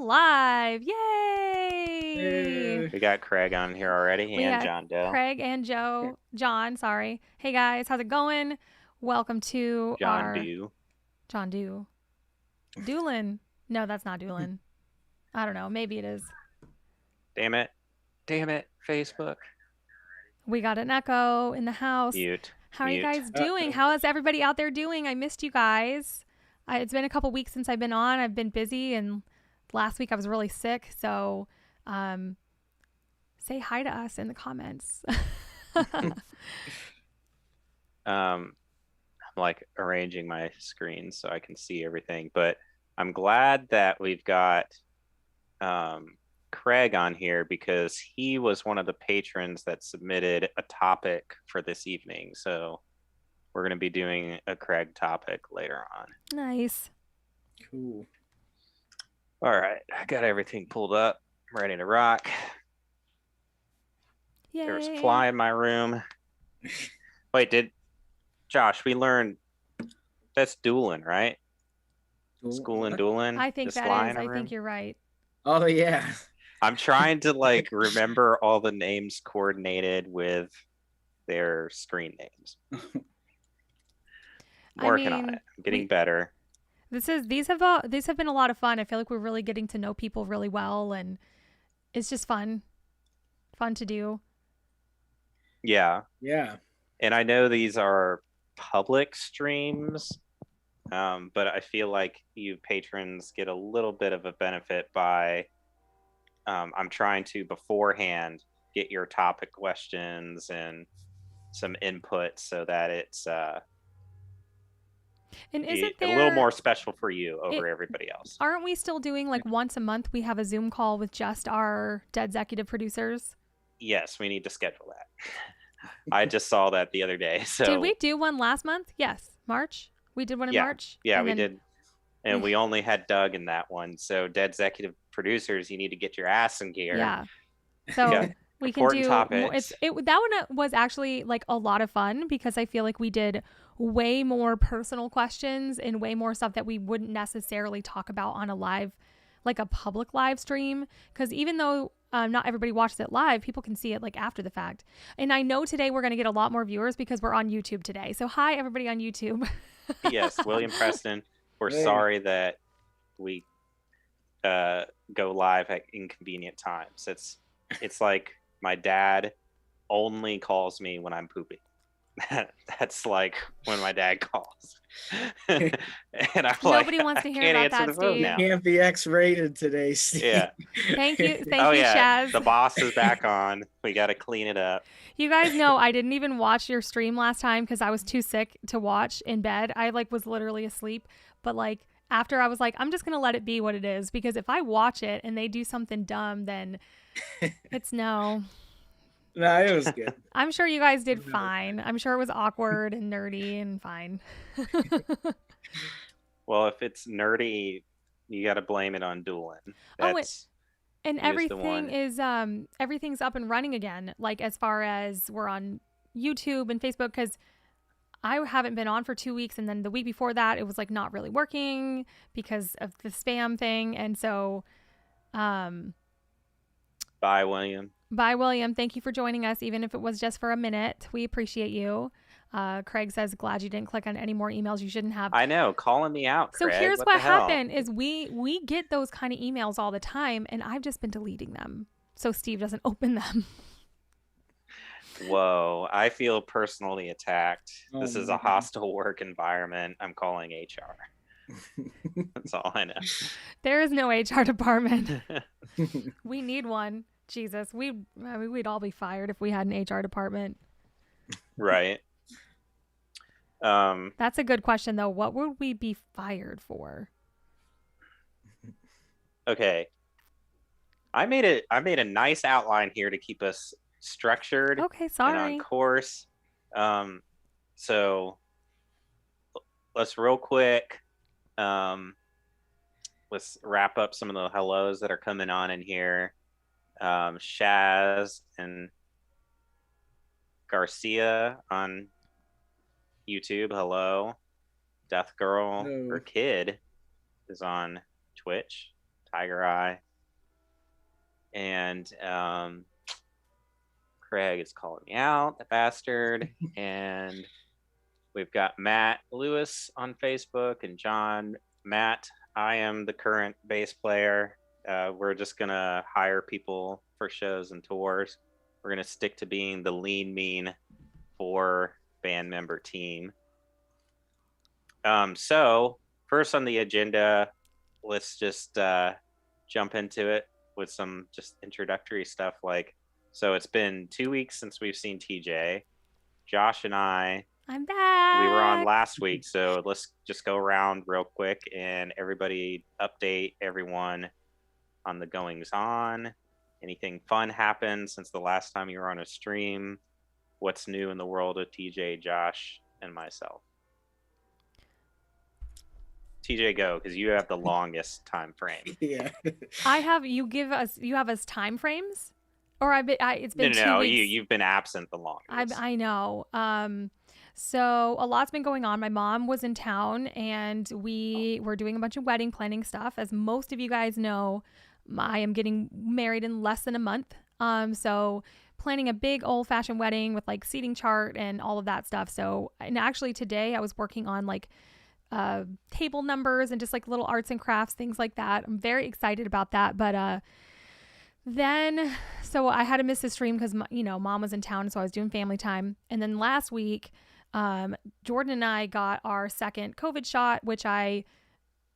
live. Yay! We got Craig on here already We and got John Doe. Craig and John, sorry. Hey guys, how's it going? Welcome to John our Doe. John Doe. Doolin. No, that's not Doolin. I don't know. Maybe it is. Damn it. Damn it, Facebook. We got an echo in the house. Mute. How are you Mute. guys doing? How is everybody out there doing? I missed you guys. It's been a couple weeks since I've been on. I've been busy, and last week I was really sick. So say hi to us in the comments. I'm like arranging my screen so I can see everything, but I'm glad that we've got Craig on here because he was one of the patrons that submitted a topic for this evening. So we're going to be doing a Craig topic later on. Nice. Cool. All right. I got everything pulled up. I'm ready to rock. Yay. There's a fly in my room. Wait, Josh, we learned that's Doolin, right? Schoolin' Doolin? I think that is. I think you're right. Oh, yeah. I'm trying to like remember all the names coordinated with their screen names. I'm working on it. I'm getting better. These have been a lot of fun. I feel like we're really getting to know people really well, and it's just fun to do. Yeah. Yeah. And I know these are public streams, but I feel like you patrons get a little bit of a benefit by I'm trying to beforehand get your topic questions and some input so that it's and isn't there a little more special for you over everybody else? Aren't we still doing like once a month we have a Zoom call with just our dead executive producers? Yes, we need to schedule that. I just saw that the other day. So did we do one last month? Yes. March? We did one in March? Yeah, we did. And we only had Doug in that one. So dead executive producers, you need to get your ass in gear. Yeah. So we can do topics. That one was actually like a lot of fun because I feel like we did way more personal questions and way more stuff that we wouldn't necessarily talk about on a live, like a public live stream. Because even though not everybody watches it live, people can see it like after the fact. And I know today we're going to get a lot more viewers because we're on YouTube today. So hi everybody on YouTube. Yes, William Preston. We're sorry that we go live at inconvenient times. It's like my dad only calls me when I'm pooping. That's like when my dad calls. And I'm nobody wants to hear about that, Steve. You can't be X-rated today, Steve. Yeah. Thank you, Shaz. The boss is back on. We got to clean it up. You guys know I didn't even watch your stream last time because I was too sick to watch in bed. I like was literally asleep. But like after I was like, I'm just gonna let it be what it is because if I watch it and they do something dumb, then it's no. No, it was good. I'm sure you guys did fine. I'm sure it was awkward and nerdy and fine. Well, if it's nerdy, you got to blame it on Doolin. And everything is everything's up and running again. Like as far as we're on YouTube and Facebook, because I haven't been on for 2 weeks, and then the week before that, it was like not really working because of the spam thing, and so. Bye, William. Bye, William. Thank you for joining us, even if it was just for a minute. We appreciate you. Craig says, glad you didn't click on any more emails you shouldn't have. I know, calling me out, Craig. So here's what happened is we get those kind of emails all the time, and I've just been deleting them so Steve doesn't open them. Whoa, I feel personally attacked. This is a hostile work environment. I'm calling HR. That's all I know. There is no HR department. We need one. Jesus, we'd all be fired if we had an HR department. Right. That's a good question, though. What would we be fired for? Okay. I made a nice outline here to keep us structured. Okay, sorry. And on course. So let's real quick. Let's wrap up some of the hellos that are coming on in here. Shaz and Garcia on YouTube. Hello. Death Girl or Kid is on Twitch. Tiger Eye. And Craig is calling me out, the bastard. And we've got Matt Lewis on Facebook and John. Matt, I am the current bass player. We're just going to hire people for shows and tours. We're going to stick to being the lean, mean 4 band member team. So first on the agenda, let's just jump into it with some just introductory stuff. So it's been 2 weeks since we've seen TJ. Josh and I'm back. We were on last week, so let's just go around real quick and everybody update everyone on the goings on. Anything fun happened since the last time you were on a stream? What's new in the world of TJ, Josh, and myself? TJ, go, because you have the longest time frame. Yeah. You have us time frames, or it's been 2 weeks. You've been absent the longest. I know. So a lot's been going on. My mom was in town, and we were doing a bunch of wedding planning stuff. As most of you guys know, I am getting married in less than a month. So planning a big old-fashioned wedding with like seating chart and all of that stuff. So, and actually today I was working on like table numbers and just like little arts and crafts, things like that. I'm very excited about that. But so I had to miss the stream because mom was in town, so I was doing family time. And then last week, Jordan and I got our second COVID shot, which if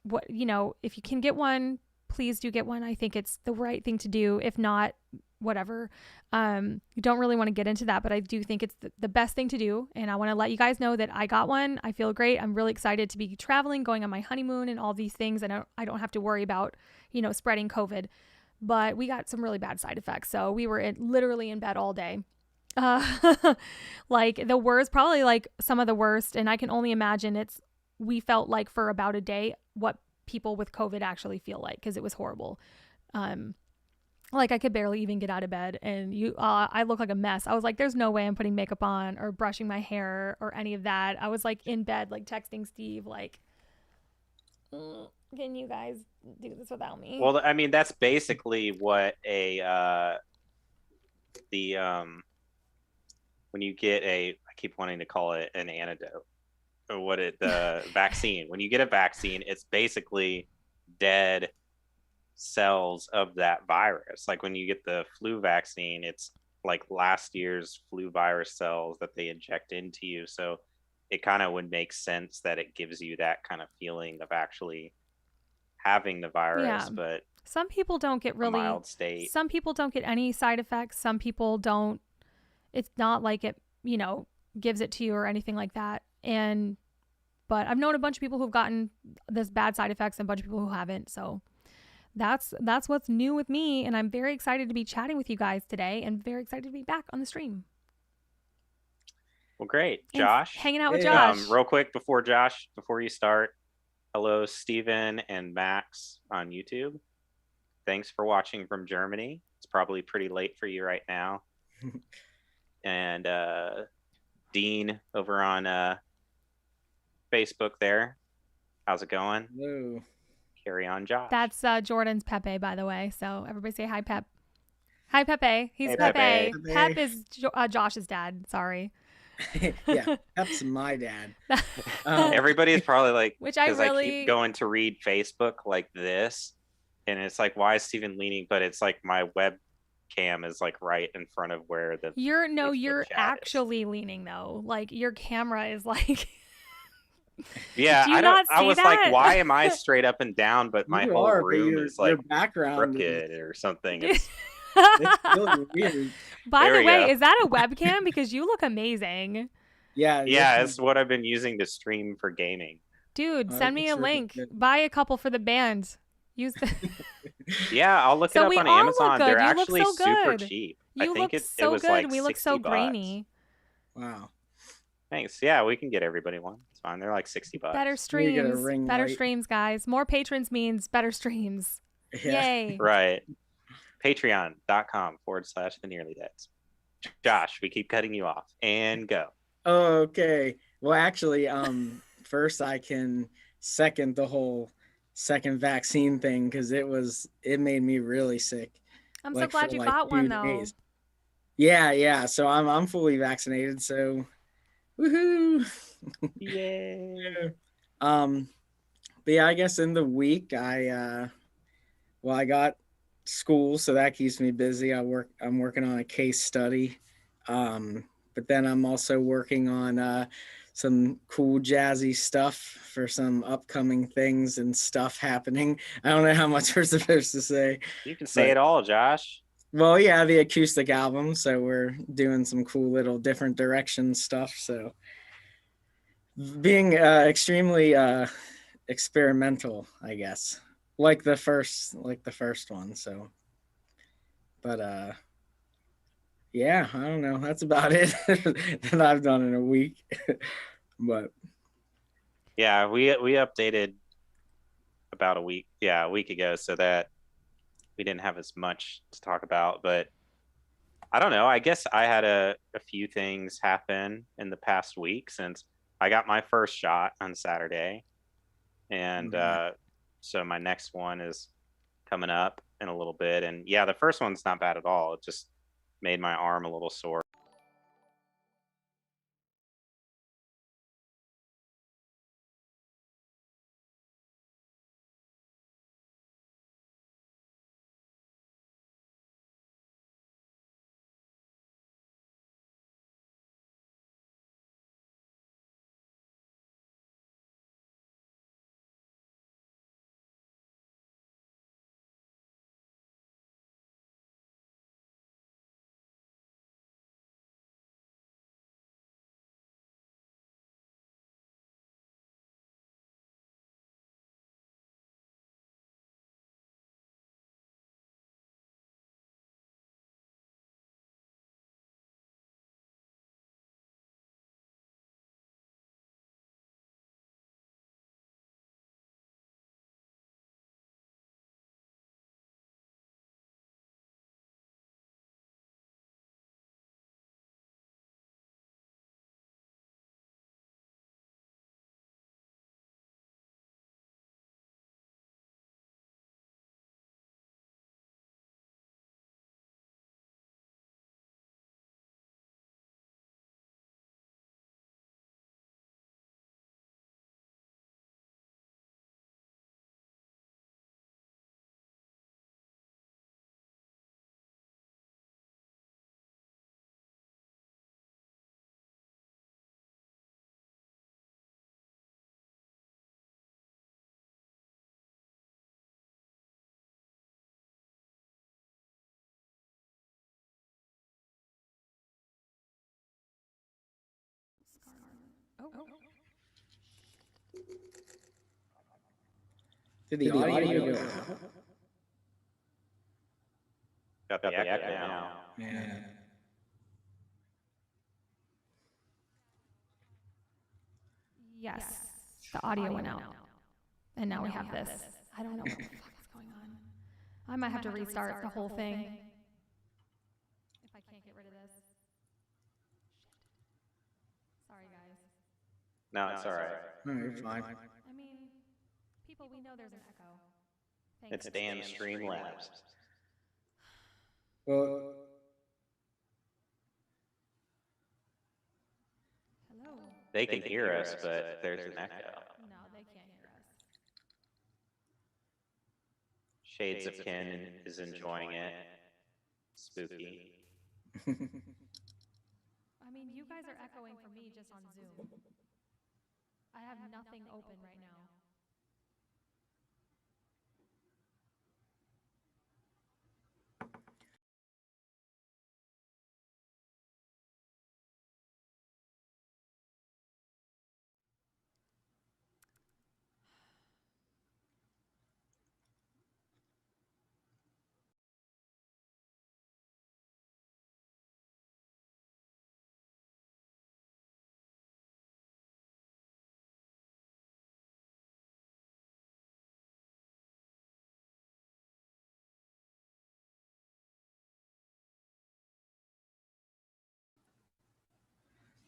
you can get one, please do get one. I think it's the right thing to do. If not, whatever. You don't really want to get into that, but I do think it's the best thing to do. And I want to let you guys know that I got one. I feel great. I'm really excited to be traveling, going on my honeymoon and all these things. And I don't have to worry about, spreading COVID, but we got some really bad side effects. So we were literally in bed all day. Like the worst, probably like some of the worst. And I can only imagine we felt like for about a day what people with COVID actually feel like, because it was horrible. Like I could barely even get out of bed, and I look like a mess. I was like, there's no way I'm putting makeup on or brushing my hair or any of that. I was like in bed, like texting Steve, like, can you guys do this without me? Well, I mean, that's basically what when you get I keep wanting to call it an antidote, or the vaccine. When you get a vaccine, it's basically dead cells of that virus. Like when you get the flu vaccine, it's like last year's flu virus cells that they inject into you. So it kind of would make sense that it gives you that kind of feeling of actually having the virus. Yeah. But some people don't get really mild state. Some people don't get any side effects. Some people don't. It's not like it, gives it to you or anything like that. But I've known a bunch of people who've gotten this bad side effects and a bunch of people who haven't. So that's what's new with me, and I'm very excited to be chatting with you guys today, and very excited to be back on the stream. Well, great. Josh, hanging out with Josh. Real quick before you start, hello Steven and Max on YouTube. Thanks for watching from Germany. It's probably pretty late for you right now. And Dean over on Facebook there. How's it going? Hello. Carry on, Josh. That's Jordan's Pepe, by the way. So everybody say hi, Pep. Hi, Pepe. He's Hey, Pepe. Pepe. Pep is Josh's dad. Sorry. Yeah, Pep's my dad. Everybody's probably like, which I keep going to read Facebook like this, and it's like, why is Steven leaning? But it's like my webcam is like right in front of where the you're actually leaning though. Like your camera is like. Yeah, I was like, why am I straight up and down, but my whole room is like background crooked or something? It's really weird. By the way, is that a webcam? Because you look amazing. Yeah, it's what I've been using to stream for gaming. Dude, send me a link. Buy a couple for the band. Use the. Yeah, I'll look it up on Amazon. They're actually super cheap. You look so good. Like we look so grainy. Wow. Thanks. Yeah, we can get everybody one. It's fine. They're like $60. Better streams. Better streams, guys. More patrons means better streams. Yeah. Yay. Right. Patreon.com/the Nearly Deads. Josh, we keep cutting you off. And go. Okay. Well, actually, first I can second the whole second vaccine thing because it made me really sick. I'm so Like for glad you like got one though. 2 days. Yeah. So I'm fully vaccinated. So woohoo! Yay! Um, but yeah, I guess in the week I got school, so that keeps me busy. I'm working on a case study. But then I'm also working on some cool jazzy stuff for some upcoming things and stuff happening. I don't know how much we're supposed to say. You can say But it all, Josh. well, yeah, the acoustic album. So we're doing some cool little different direction stuff. So being extremely experimental, I guess, like the first one. So, but yeah, I don't know. That's about it that I've done in a week. But Yeah, we updated about a week ago, so that we didn't have as much to talk about. But I don't know. I guess I had a few things happen in the past week since I got my first shot on Saturday, and so my next one is coming up in a little bit. And yeah, the first one's not bad at all. It just made my arm a little sore. Oh. did the audio go out? Got the echo now. Yeah. Yes, the audio went out, and now we have this. I don't know what the fuck is going on. I might have to restart the whole thing if I can't get rid of this. Sorry, guys. No, it's all right. No, you're fine. I mean, people, we know there's an echo. It's damn Streamlabs. Well, Hello. They can hear us, but there's an echo. No, they can't hear us. Shades of Kin is enjoying it. Spooky. I mean, you guys are echoing for me just on Zoom. I have nothing open right now.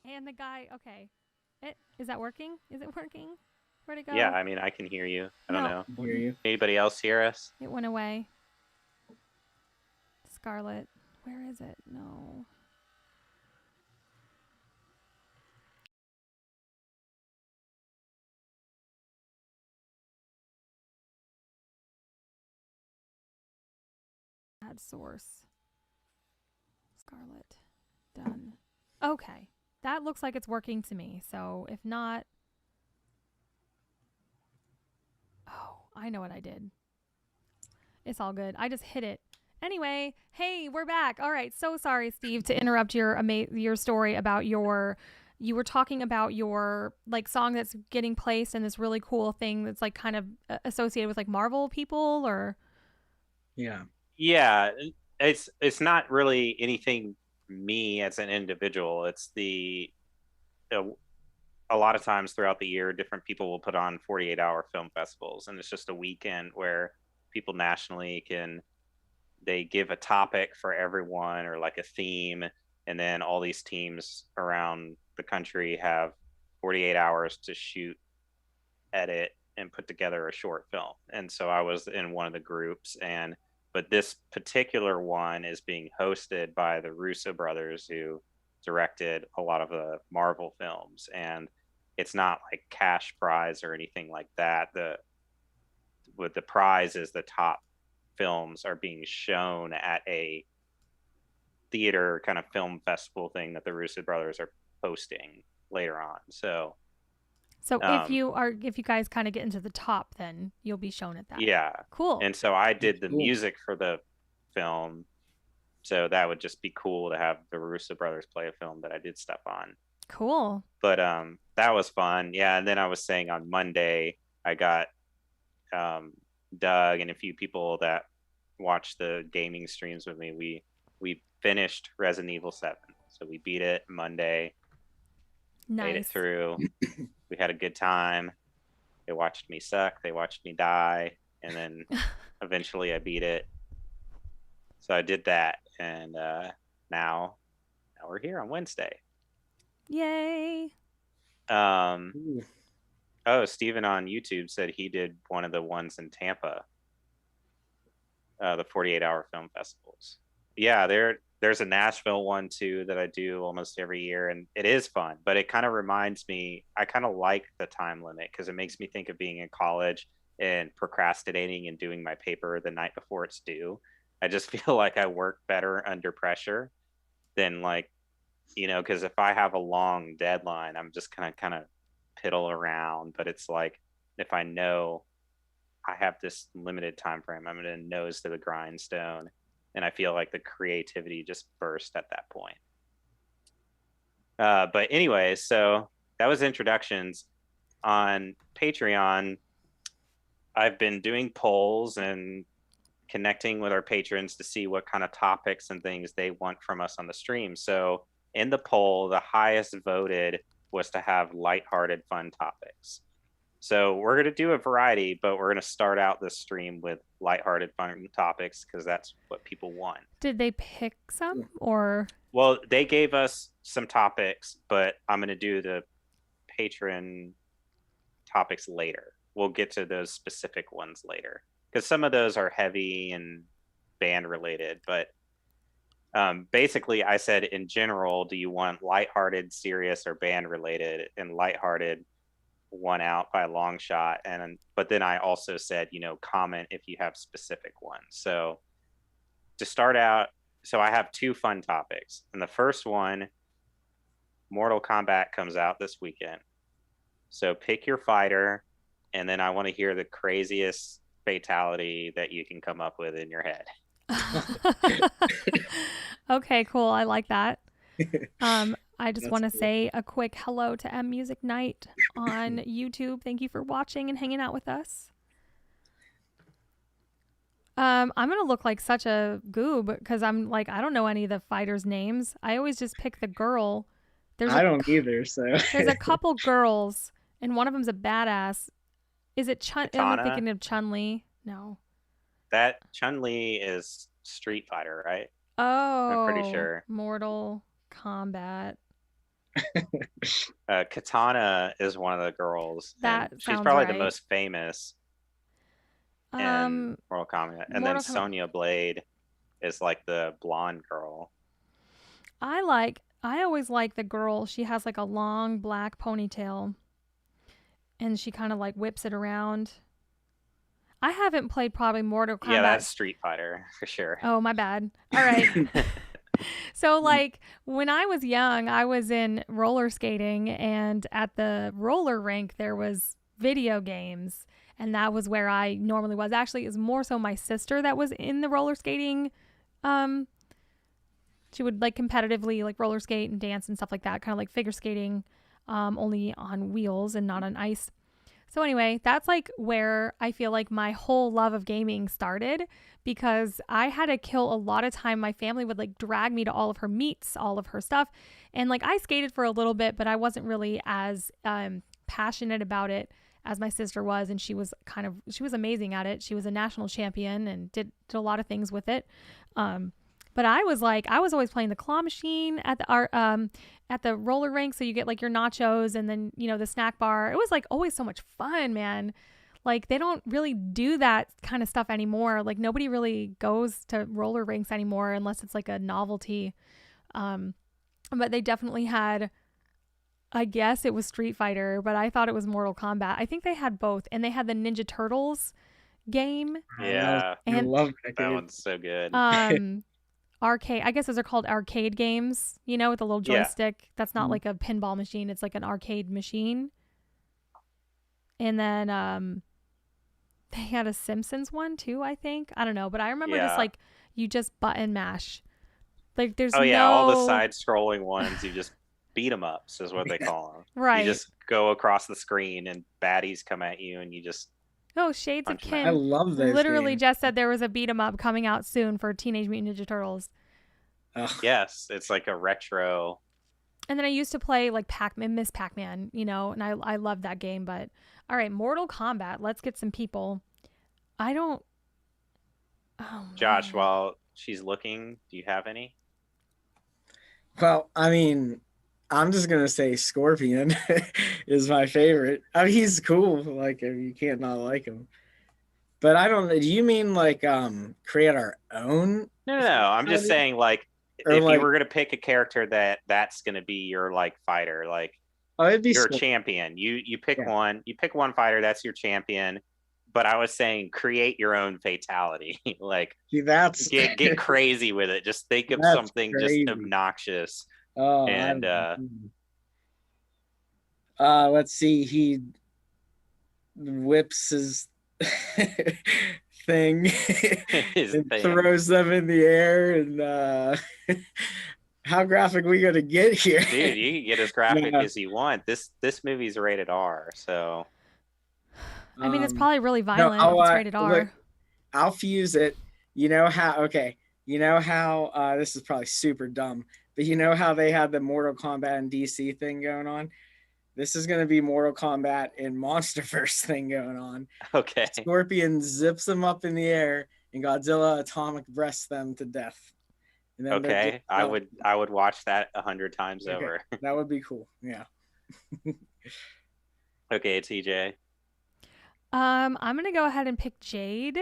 And the guy, okay. Is that working? Is it working? Where'd it go? Yeah, I mean, I can hear you. I don't No. know. Hear you. Anybody else hear us? It went away. Scarlet. Where is it? No. Add source. Scarlet. Done. Okay. That looks like it's working to me. So if not... Oh, I know what I did. It's all good. I just hit it. Anyway, hey, we're back. All right. So sorry, Steve, to interrupt your story about you were talking about your like song that's getting placed in this really cool thing that's like kind of associated with like Marvel people or Yeah. Yeah, it's not really anything me as an individual. It's uh, a lot of times throughout the year, different people will put on 48-hour film festivals, and it's just a weekend where people nationally they give a topic for everyone or like a theme, and then all these teams around the country have 48 hours to shoot, edit, and put together a short film. And so I was in one of the groups, and but this particular one is being hosted by the Russo brothers who directed a lot of the Marvel films, and it's not like cash prize or anything like that. The prize is the top films are being shown at a theater kind of film festival thing that the Russo brothers are hosting later on. So if um, you guys kind of get into the top, then you'll be shown at that. yeah. Cool. And so I did the Cool. music for the film. So that would just be cool to have the Russo brothers play a film that I did stuff on. Cool. But that was fun. Yeah, and then I was saying on Monday I got Doug and a few people that watched the gaming streams with me. We finished Resident Evil 7. So we beat it Monday. Made it Nice. through. We had a good time. They watched me suck. They watched me die. And then eventually I beat it. So I did that. And now we're here on Wednesday. Yay. Ooh. Oh, Steven on YouTube said he did one of the ones in Tampa, the 48-hour film festivals. Yeah, there's a Nashville one too that I do almost every year, and it is fun. But it kind of reminds me, I kind of like the time limit because it makes me think of being in college and procrastinating and doing my paper the night before it's due. I just feel like I work better under pressure than like, because if I have a long deadline, I'm just gonna kind of piddle around. But it's like if I know I have this limited time frame, I'm gonna nose to the grindstone, and I feel like the creativity just burst at that point. But anyway, so that was introductions. On Patreon, I've been doing polls and connecting with our patrons to see what kind of topics and things they want from us on the stream. So in the poll, the highest voted was to have lighthearted, fun topics. So we're going to do a variety, but we're going to start out this stream with lighthearted, fun topics because that's what people want. Did they pick some or? Well, they gave us some topics, but I'm going to do the patron topics later. We'll get to those specific ones later because some of those are heavy and band related. But basically, I said in general, do you want lighthearted, serious, or band related? And lighthearted won out by a long shot. But then I also said, comment if you have specific ones. So to start out, so I have two fun topics. And the first one, Mortal Kombat comes out this weekend. So pick your fighter, and then I want to hear the craziest fatality that you can come up with in your head. Okay, cool. I like that. I just want to cool. say a quick hello to M Music Night on YouTube. Thank you for watching and hanging out with us. I'm gonna look like such a goob because I'm like I don't know any of the fighters' names. I always just pick the girl. I don't either. So there's a couple girls, and one of them's a badass. Is it Chun? Am I Katana? thinking of Chun-Li? No. That Chun-Li is Street Fighter, right? Oh, I'm pretty sure. Mortal Kombat. Katana is one of the girls, and That she's sounds probably the right. most famous in Um, Mortal Kombat. And then Mortal Kombat. Sonya Blade is like the blonde girl. I always like the girl. She has like a long black ponytail and she kind of like whips it around. I haven't played probably Mortal Yeah, that's Kombat. Street Fighter for sure. Oh, my bad. All right. So, like, when I was young, I was in roller skating, and at the roller rink, there was video games, and that was where I normally was. Actually, it was more so my sister that was in the roller skating. Um, she would like competitively like roller skate and dance and stuff like that, kind of like figure skating, only on wheels and not on ice. So anyway, that's like where I feel like my whole love of gaming started because I had to kill a lot of time. My family would like drag me to all of her meets, all of her stuff. And like I skated for a little bit, but I wasn't really as passionate about it as my sister was. And she was amazing at it. She was a national champion and did a lot of things with it. But I was always playing the claw machine at the roller rink. So you get like your nachos and then, the snack bar. It was like always so much fun, man. Like they don't really do that kind of stuff anymore. Like nobody really goes to roller rinks anymore unless it's like a novelty. But they definitely had, I guess it was Street Fighter, but I thought it was Mortal Kombat. I think they had both. And they had the Ninja Turtles game. Yeah, I And love that that game. one's so good. Arcade, I guess those are called arcade games, with a little Yeah. joystick. That's not like a pinball machine, it's like an arcade machine. And then they had a Simpsons one too, I think. I don't know, but I remember just Yeah. like you just button mash. Like there's Oh yeah, all the no side-scrolling ones, you just beat 'em ups is what they call them. right. You just go across the screen and baddies come at you, and you just Oh, Shades of punch 'em out. I Kim love those literally games. just said there was a beat 'em up coming out soon for Teenage Mutant Ninja Turtles. Oh, Yes, it's like a retro. And then I used to play like Miss Pac-Man, and I loved that game. But all right, Mortal Kombat. Let's get some people. I don't. Oh, Josh, man. while she's looking, do you have any? well, I mean, I'm just gonna say Scorpion is my favorite. I mean, he's cool. Like you can't not like him. But I don't. Do you mean like create our own, No. I'm just saying, like, or if you like were gonna pick a character that's gonna be your like fighter, like it'd be your Scorpion. champion. You pick Yeah. one. You pick one fighter. That's your champion. But I was saying, create your own fatality. Like, See, that's get crazy with it. Just think of That's something crazy. just obnoxious. Oh, And let's see. He whips his thing his and thing. throws them in the air. And how graphic we gonna get here? Dude, you can get as graphic Yeah. as you want. This movie's rated R, so I mean, it's probably really violent I'll, if it's rated R. look, I'll fuse it. You know how? Okay. You know how? This is probably super dumb, but you know how they had the Mortal Kombat and DC thing going on? This is going to be Mortal Kombat and MonsterVerse thing going on. okay. Scorpion zips them up in the air, and Godzilla atomic breasts them to death. And then Okay, I would watch that 100 times Okay. over. That would be cool. Yeah. Okay, TJ. I'm gonna go ahead and pick Jade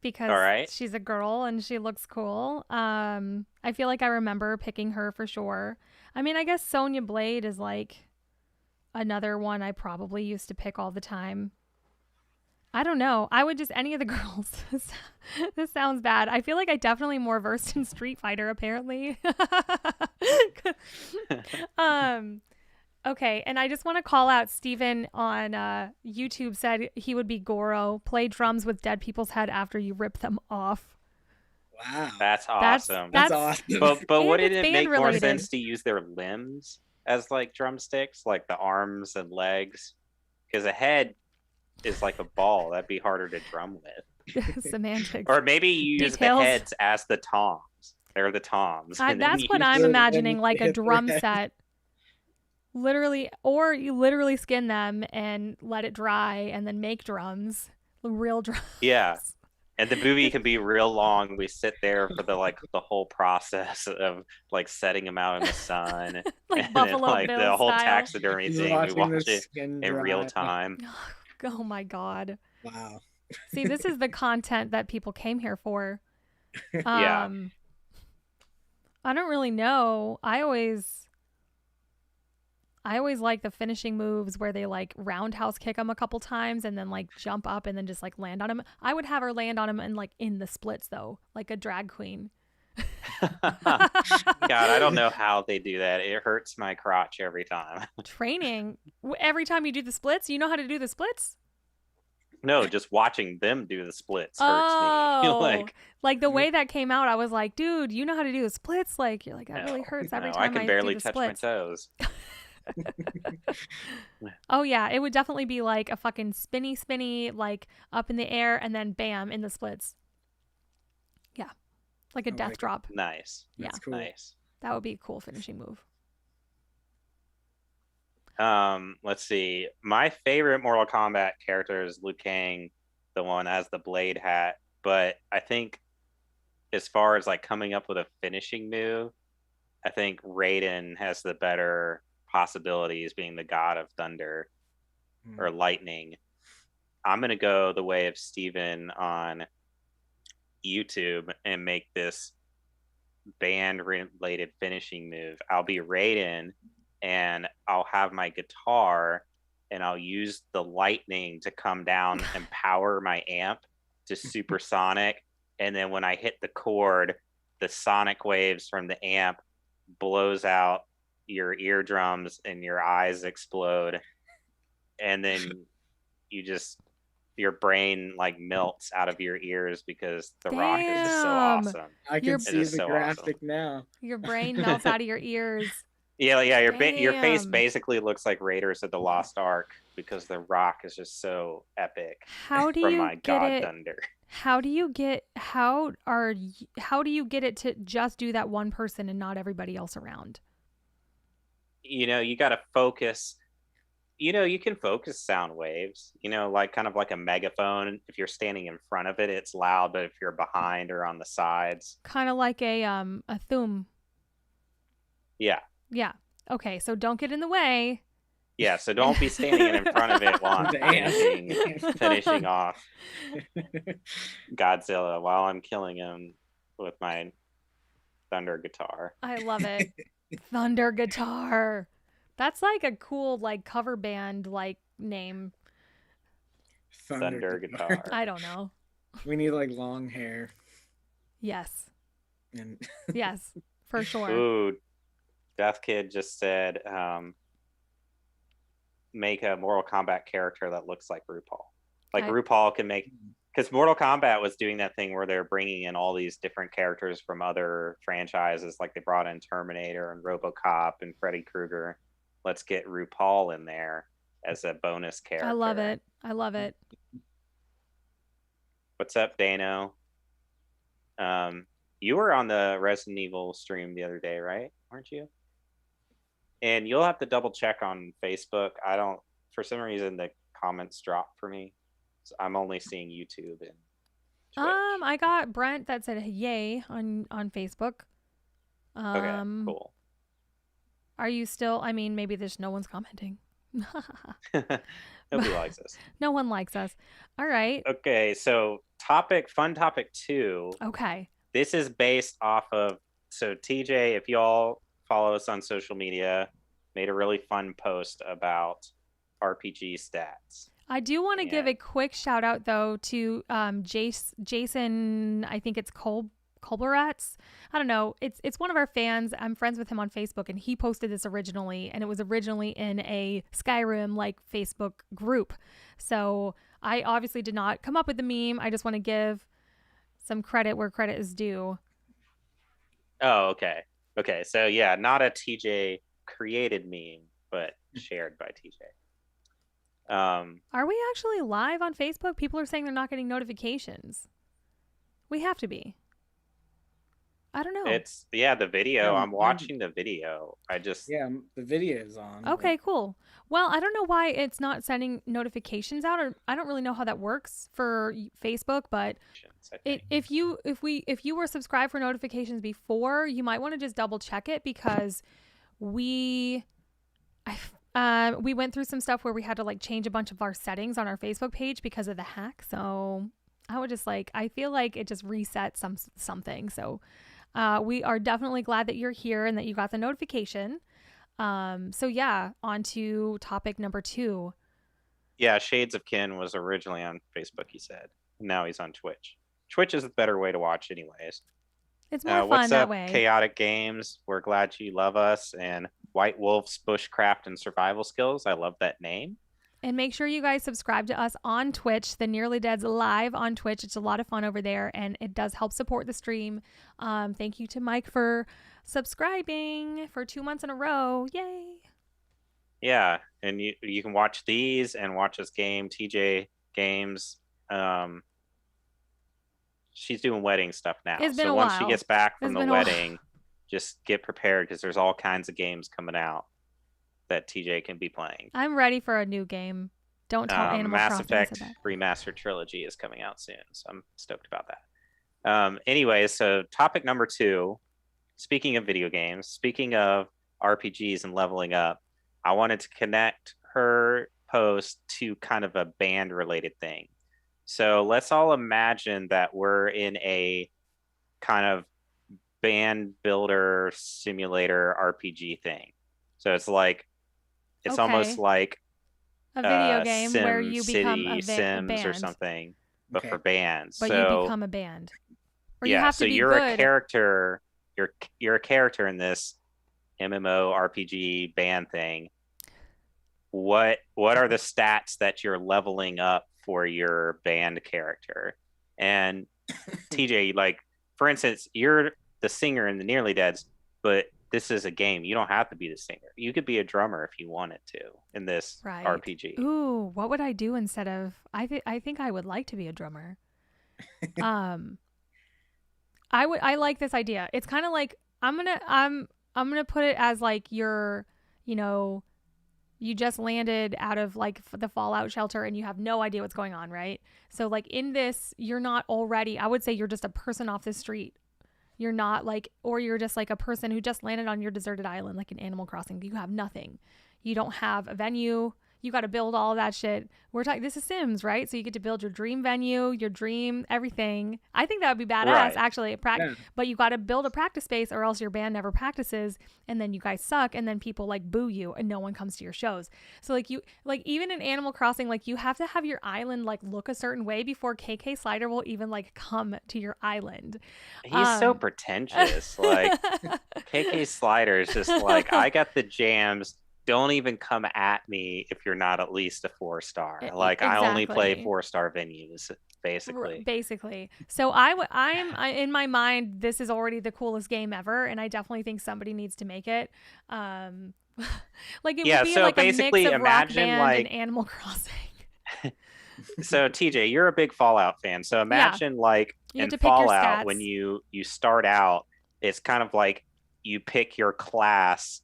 because All right. she's a girl and she looks cool. I feel like I remember picking her for sure. I mean, I guess Sonya Blade is like another one I probably used to pick all the time. I don't know. I would just any of the girls. This sounds bad. I feel like I definitely more versed in Street Fighter apparently. Okay, and I just want to call out Steven on YouTube said he would be Goro, play drums with dead people's head after you rip them off. Wow. That's awesome. That's awesome. But And wouldn't it's it make more band-related. sense to use their limbs as like drumsticks, like the arms and legs? Because a head is like a ball. That'd be harder to drum with. Semantics. Or maybe you use Details. the heads as the toms. They're the toms. and then That's you what use- I'm the- imagining, like a hit drum their set. Literally, or you literally skin them and let it dry and then make drums. Real drums. Yeah. And the movie can be real long. We sit there for the whole process of like setting them out in the sun, Like and then Buffalo like Bill the whole style. taxidermy He's thing. We watching the watch it skin in real dry. time. Oh my God. Wow. See, this is the content that people came here for. Yeah. I don't really know. I always like the finishing moves where they like roundhouse kick him a couple times and then like jump up and then just like land on him. I would have her land on him and like in the splits though, like a drag queen. God, I don't know how they do that. It hurts my crotch every time. Training. Every time you do the splits, you know how to do the splits? No, just watching them do the splits hurts me. Like the way that came out, I was like, dude, you know how to do the splits? Like, you're like, that really hurts every no, I time can I barely do the touch splits. my toes. Oh yeah, it would definitely be like a fucking spinny, like up in the air and then bam in the splits. Yeah, like a I death like it. drop. Nice. Yeah, That's cool. Nice. that would be a cool finishing move. Let's see. My favorite Mortal Kombat character is Liu Kang, the one as the blade hat. But I think as far as like coming up with a finishing move, I think Raiden has the better possibilities being the god of thunder or lightning. I'm gonna go the way of Steven on YouTube and make this band related finishing move. I'll be Raiden and I'll have my guitar and I'll use the lightning to come down and power my amp to supersonic. And then when I hit the chord, the sonic waves from the amp blows out your eardrums and your eyes explode. And then your brain like melts out of your ears because The Rock is just so Damn. awesome. I can see the so graphic now. Your brain melts out of your ears. Yeah, your face Damn. basically looks like Raiders of the Lost Ark because The Rock is just so epic. How do from you my get God it? Thunder. How do you get it to just do that one person and not everybody else around? You got to focus. You can focus sound waves. Like kind of like a megaphone. If you're standing in front of it, it's loud, but if you're behind or on the sides, Kind of like a thum. yeah. Yeah. Okay, so don't get in the way. Yeah, so don't be standing in front of it while I'm finishing off Godzilla while I'm killing him with my thunder guitar. I love it. Thunder guitar. That's like a cool like cover band like name. Thunder guitar. I don't know. We need like long hair. Yes. And Yes, for sure. Ooh, Death Kid just said make a Mortal Kombat character that looks like RuPaul. RuPaul can make, because Mortal Kombat was doing that thing where they're bringing in all these different characters from other franchises, like they brought in Terminator and RoboCop and Freddy Krueger. Let's get RuPaul in there as a bonus character. I love it. I love it. What's up, Dano? You were on the Resident Evil stream the other day, right? Weren't you? And you'll have to double check on Facebook. For some reason, the comments dropped for me. So I'm only seeing YouTube and Twitch. I got Brent that said yay on Facebook. Okay, cool. Are you still? I mean, maybe there's no one's commenting. Nobody likes us. No one likes us. All right. Okay, so fun topic 2. Okay. This is based off of, so TJ, if y'all follow us on social media, made a really fun post about RPG stats. I do want to give a quick shout out though to Jason. I think it's Colberatz. I don't know. It's one of our fans. I'm friends with him on Facebook, and he posted this originally, and it was originally in a Skyrim like Facebook group. So I obviously did not come up with the meme. I just want to give some credit where credit is due. Oh, okay. Okay, so yeah, not a TJ created meme, but shared by TJ. Are we actually live on Facebook? People are saying they're not getting notifications. We have to be. I don't know. It's the video. Yeah, I'm watching the video. I just yeah, the video's on. Okay, cool. Well, I don't know why it's not sending notifications out, or I don't really know how that works for Facebook, but I think. if you were subscribed for notifications before, you might want to just double check it because we we went through some stuff where we had to like change a bunch of our settings on our Facebook page because of the hack. So I would just I feel like it just reset something. So we are definitely glad that you're here and that you got the notification. So yeah, on to topic number 2. Yeah, Shades of Kin was originally on Facebook, he said. Now he's on Twitch. Twitch is the better way to watch anyways. It's more fun what's that up, way. Chaotic Games? We're glad you love us. And White Wolf's Bushcraft and Survival Skills. I love that name. And make sure you guys subscribe to us on Twitch, the Nearly Dead's live on Twitch. It's a lot of fun over there, and it does help support the stream. Thank you to Mike for subscribing for 2 months in a row. Yay! Yeah, and you can watch these and watch us game. TJ Games. She's doing wedding stuff now. It's been so a once while. she gets back from It's the been a wedding, just get prepared because there's all kinds of games coming out that TJ can be playing. I'm ready for a new game. Don't tell Animal Mass Crossing I said Effect that. Remastered Trilogy is coming out soon, so I'm stoked about that. Anyway, so topic number 2, speaking of video games, speaking of RPGs and leveling up, I wanted to connect her post to kind of a band related thing. So let's all imagine that we're in a kind of band builder simulator RPG thing. So it's almost like a video game Sim where you become City, a Sims band, or something, but Okay. for bands. but so, you become a band. Or yeah, you have so to be you're good. a character. You're a character in this MMO RPG band thing. What are the stats that you're leveling up for your band character? And TJ, like for instance, you're the singer in the Nearly Deads, but this is a game. You don't have to be the singer. You could be a drummer if you wanted to in this Right. RPG. Ooh, what would I do instead of? I think I would like to be a drummer. I like this idea. It's kind of like I'm gonna put it as like you're, you just landed out of like the fallout shelter and you have no idea what's going on, right? So like in this, you're not already. I would say you're just a person off the street. You're not like, or you're just like a person who just landed on your deserted island, like in Animal Crossing. You have nothing. You don't have a venue. You got to build all of that shit. We're talking, this is Sims, right? So you get to build your dream venue, your dream everything. I think that would be badass, Right. actually. Yeah. But you got to build a practice space or else your band never practices. And then you guys suck. And then people like boo you and no one comes to your shows. So like even in Animal Crossing, like you have to have your island like look a certain way before KK Slider will even like come to your island. He's so pretentious. Like KK Slider is just like, I got the jams. Don't even come at me if you're not at least a 4-star. Like I only play Exactly. 4-star venues, basically. Basically. So I'm in my mind, this is already the coolest game ever, and I definitely think somebody needs to make it. Like it would be so like a basically mix of Rock imagine, Band like- and Animal Crossing. So TJ, you're a big Fallout fan. So imagine like You get in to pick your Fallout stats. when you start out, it's kind of like you pick your class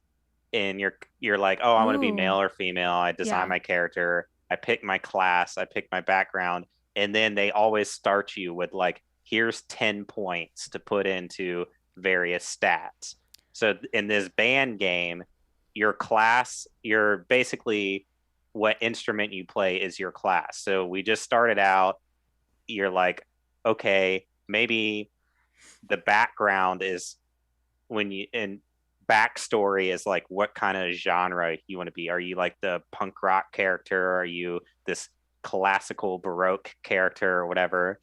and you're like, oh, I want to be Ooh. male or female. I design Yeah. my character. I pick my class. I pick my background. And then they always start you with like, here's 10 points to put into various stats. So in this band game, your class, you're basically what instrument you play is your class. So we just started out, you're like, okay, maybe the background is when you in backstory is like what kind of genre you want to be. Are you like the punk rock character? Are you this classical baroque character or whatever?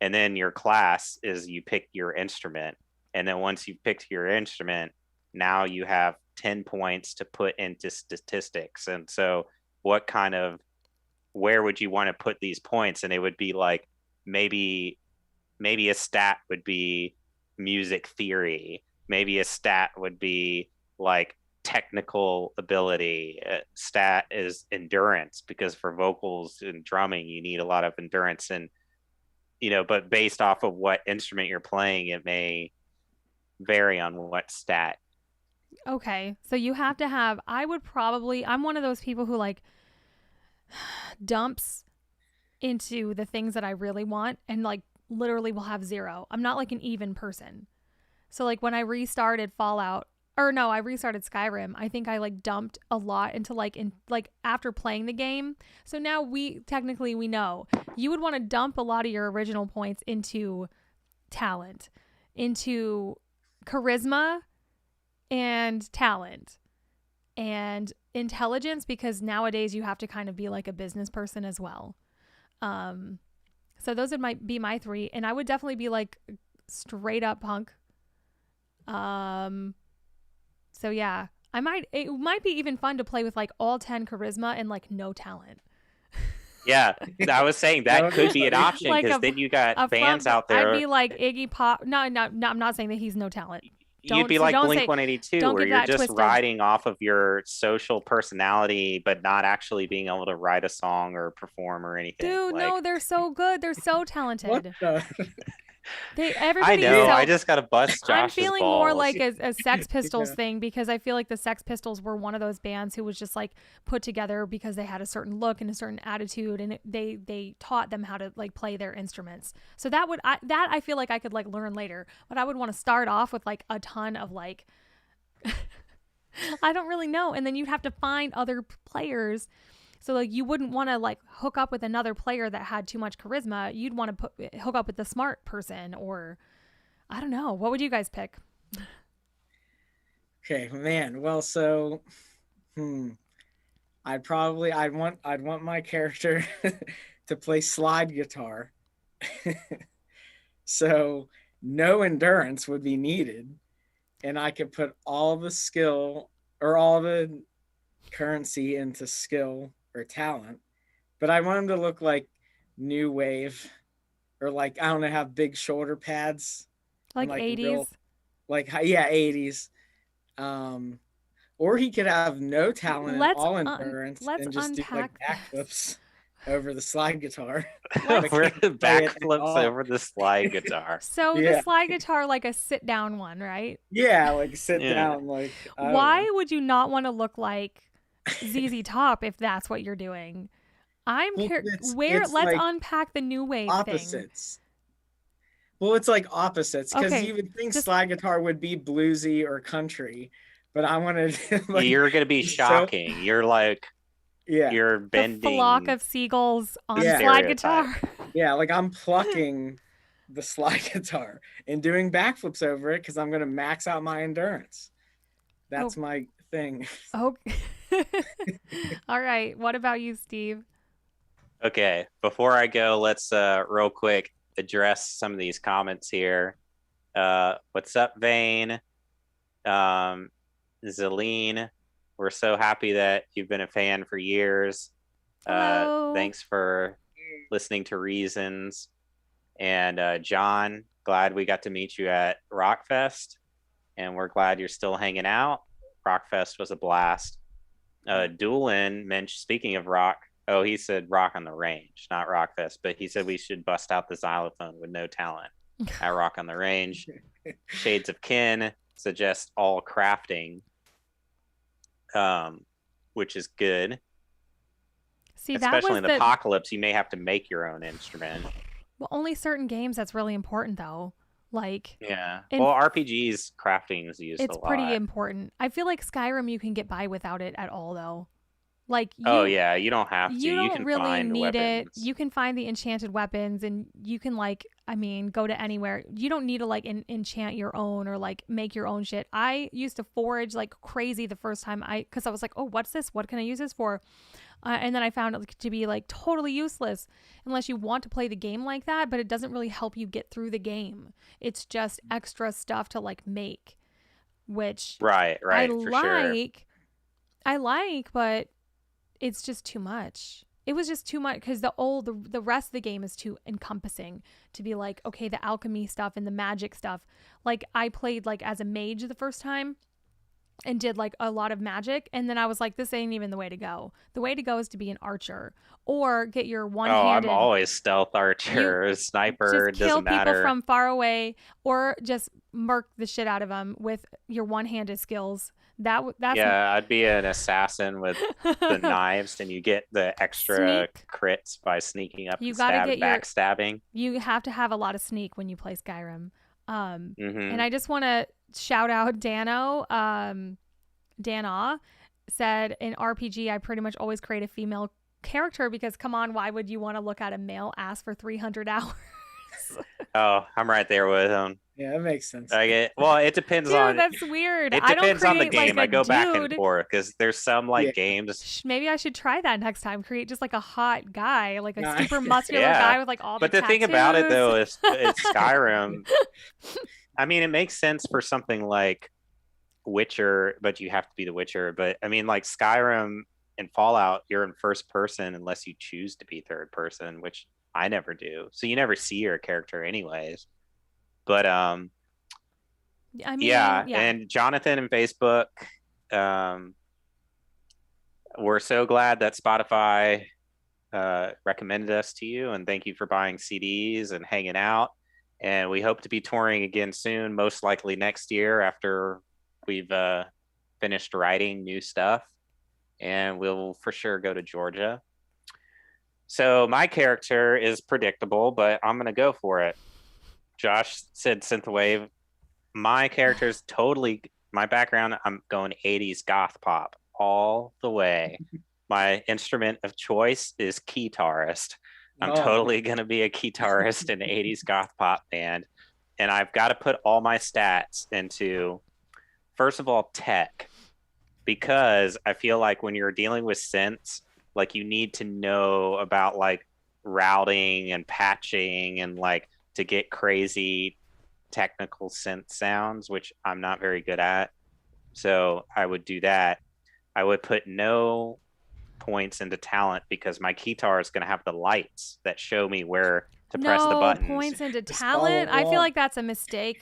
And then your class is you pick your instrument. And then once you've picked your instrument, now you have 10 points to put into statistics. And so where would you want to put these points? And it would be like maybe a stat would be music theory. Maybe a stat would be like technical ability. Stat is endurance, because for vocals and drumming, you need a lot of endurance. And, but based off of what instrument you're playing, it may vary on what stat. Okay, so you have to have. I'm one of those people who like dumps into the things that I really want and like literally will have 0. I'm not like an even person. So like when I restarted Fallout, or no, I restarted Skyrim, I think I like dumped a lot into like after playing the game. So now we know you would want to dump a lot of your original points into talent, into charisma and talent and intelligence, because nowadays you have to kind of be like a business person as well. So those would be my 3, and I would definitely be like straight up punk. So yeah, it might be even fun to play with like all 10 charisma and like no talent. Yeah, I was saying that could be an option, because Like then you got bands out there. I'd be like Iggy Pop. No, I'm not saying that he's no talent. You'd be like Blink 182, where you're just twisted. riding off of your social personality, but not actually being able to write a song or perform or anything. Dude, no, they're so good. They're so talented. What the? I know. I just got to bust Josh's I'm feeling balls. more like a Sex Pistols thing, because I feel like the Sex Pistols were one of those bands who was just like put together because they had a certain look and a certain attitude, and they taught them how to like play their instruments. So I feel like I could like learn later, but I would want to start off with like a ton of like I don't really know, and then you'd have to find other players. So like you wouldn't want to like hook up with another player that had too much charisma. You'd want to hook up with the smart person, or I don't know. What would you guys pick? Okay, man. Well, so I'd want my character to play slide guitar. So no endurance would be needed, and I could put all the skill or all the currency into skill or talent. But I want him to look like new wave, or like, I don't know, have big shoulder pads, like 80s, like 80s. Or he could have no talent and all endurance, and just do like backflips over the slide guitar. Backflips over the slide guitar. So the slide guitar, like a sit down one, right? Yeah, like sit down. Like, why would you not want to look like ZZ Top if that's what you're doing? Let's like unpack the new wave opposites. thing. Well, it's like opposites, because you would think slide guitar would be bluesy or country, but I wanted like, you're gonna be shocking. So, you're like, you're bending the flock of seagulls on slide guitar. Yeah, like I'm plucking the slide guitar and doing backflips over it because I'm gonna max out my endurance. That's my thing. Okay. All right. What about you, Steve? Okay. Before I go, let's real quick address some of these comments here. What's up, Vane? Zeline, we're so happy that you've been a fan for years. Thanks for listening to Reasons. And John, glad we got to meet you at Rockfest, and we're glad you're still hanging out. Rockfest was a blast. Doolin speaking of rock, he said rock on the range, not Rockfest, but he said we should bust out the xylophone with no talent at Rock on the Range. Shades of Kin suggest all crafting, which is good. See, especially in the apocalypse, you may have to make your own instrument. Well, only certain games that's really important, though. Like, RPGs crafting is used a lot. It's pretty important. I feel like Skyrim, you can get by without it at all, though. Like, you don't have to. You don't can really find need weapons. it. You can find the enchanted weapons, and you can go to anywhere. You don't need to enchant your own or make your own shit. I used to forage like crazy the first time because I was like, oh, what's this? What can I use this for? And then I found it to be totally useless unless you want to play the game like that, but it doesn't really help you get through the game. It's just extra stuff to make, which right, I for like. Sure. I like, but it's just too much. It was just too much because the rest of the game is too encompassing to be okay, the alchemy stuff and the magic stuff. I played as a mage the first time, and did like a lot of magic. And then I was like, this ain't even the way to go. The way to go is to be an archer or get your Oh, I'm one-handed, always stealth archer, sniper. just It doesn't kill people matter. from far away or just murk the shit out of them with your one-handed skills. That's Yeah, I'd be an assassin with the knives, and you get the extra Sneak. crits by sneaking up You and gotta get your backstabbing. You have to have a lot of sneak when you play Skyrim. And Hmm. I just want to shout out Dano. Dana said in RPG, I pretty much always create a female character because come on, why would you want to look at a male ass for 300 hours? Oh, I'm right there with him. Yeah, that makes sense. Well, it depends Dude, on that's weird. it I don't depends on the create like game. a I go back and dude. forth because there's some like Yeah. games. Maybe I should try that next time. Create just like a hot guy, like a Nice. super muscular Yeah. guy with like all But the the thing about it tattoos. though is Skyrim. I mean, it makes sense for something like Witcher, but you have to be the Witcher. But I mean, like Skyrim and Fallout, you're in first person unless you choose to be third person, which I never do. So you never see your character anyways. But I mean, yeah, and Jonathan and Facebook, we're so glad that Spotify recommended us to you, and thank you for buying CDs and hanging out. And we hope to be touring again soon, most likely next year after we've finished writing new stuff, and we'll for sure go to Georgia. So my character is predictable, but I'm gonna go for it. Josh said synthwave. My character is totally my background. I'm going 80s goth pop all the way. My instrument of choice is guitarist. I'm totally going to be a guitarist in an 80s goth pop band. And I've got to put all my stats into, first of all, tech. Because I feel like when you're dealing with synths, like you need to know about like routing and patching and like to get crazy technical synth sounds, which I'm not very good at. So I would do that. I would put no points into talent because my guitar is going to have the lights that show me where to press the buttons. No points into Just talent. follow I feel along. like that's a mistake.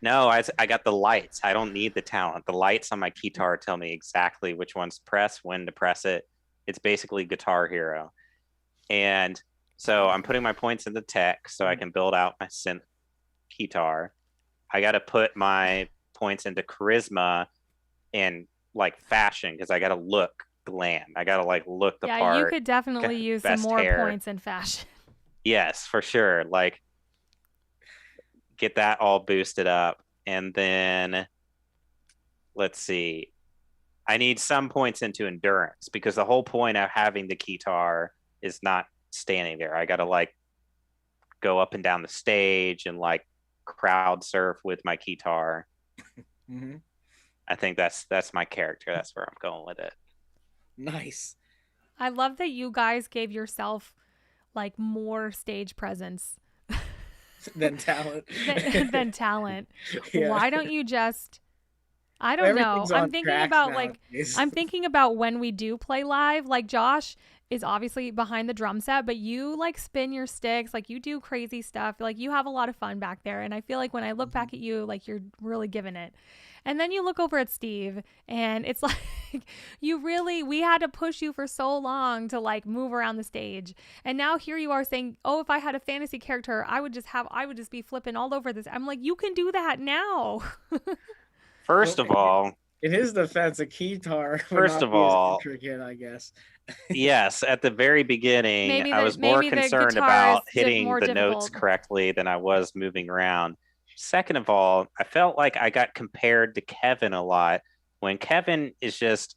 No, I got the lights. I don't need the talent. The lights on my guitar tell me exactly which ones to press, when to press it. It's basically Guitar Hero. And so I'm putting my points into tech so I can build out my synth guitar. I got to put my points into charisma and like fashion because I got to look glam. I got to like look the part. You could definitely use some best more hair. points in fashion. Yes, for sure. Like get that all boosted up. And then let's see. I need some points into endurance because the whole point of having the guitar is not standing there. I got to like go up and down the stage and like crowd surf with my guitar. Mm-hmm. I think that's my character. That's where I'm going with it. Nice. I love that you guys gave yourself like more stage presence Than talent. than talent. Yeah. Why don't you just I don't know. Everything's I'm on thinking track about nowadays. I'm thinking about when we do play live. Like Josh is obviously behind the drum set, but you like spin your sticks, like you do crazy stuff. Like you have a lot of fun back there. And I feel like when I look back at you, like you're really giving it. And then you look over at Steve and it's like we had to push you for so long to like move around the stage. And now here you are saying, oh, if I had a fantasy character, I would just be flipping all over this. I'm like, you can do that now. First of all, in his defense, a guitar. First of all, intricate, I guess. Yes, at the very beginning, I was more concerned about hitting the notes correctly than I was moving around. Second of all, I felt like I got compared to Kevin a lot when Kevin is just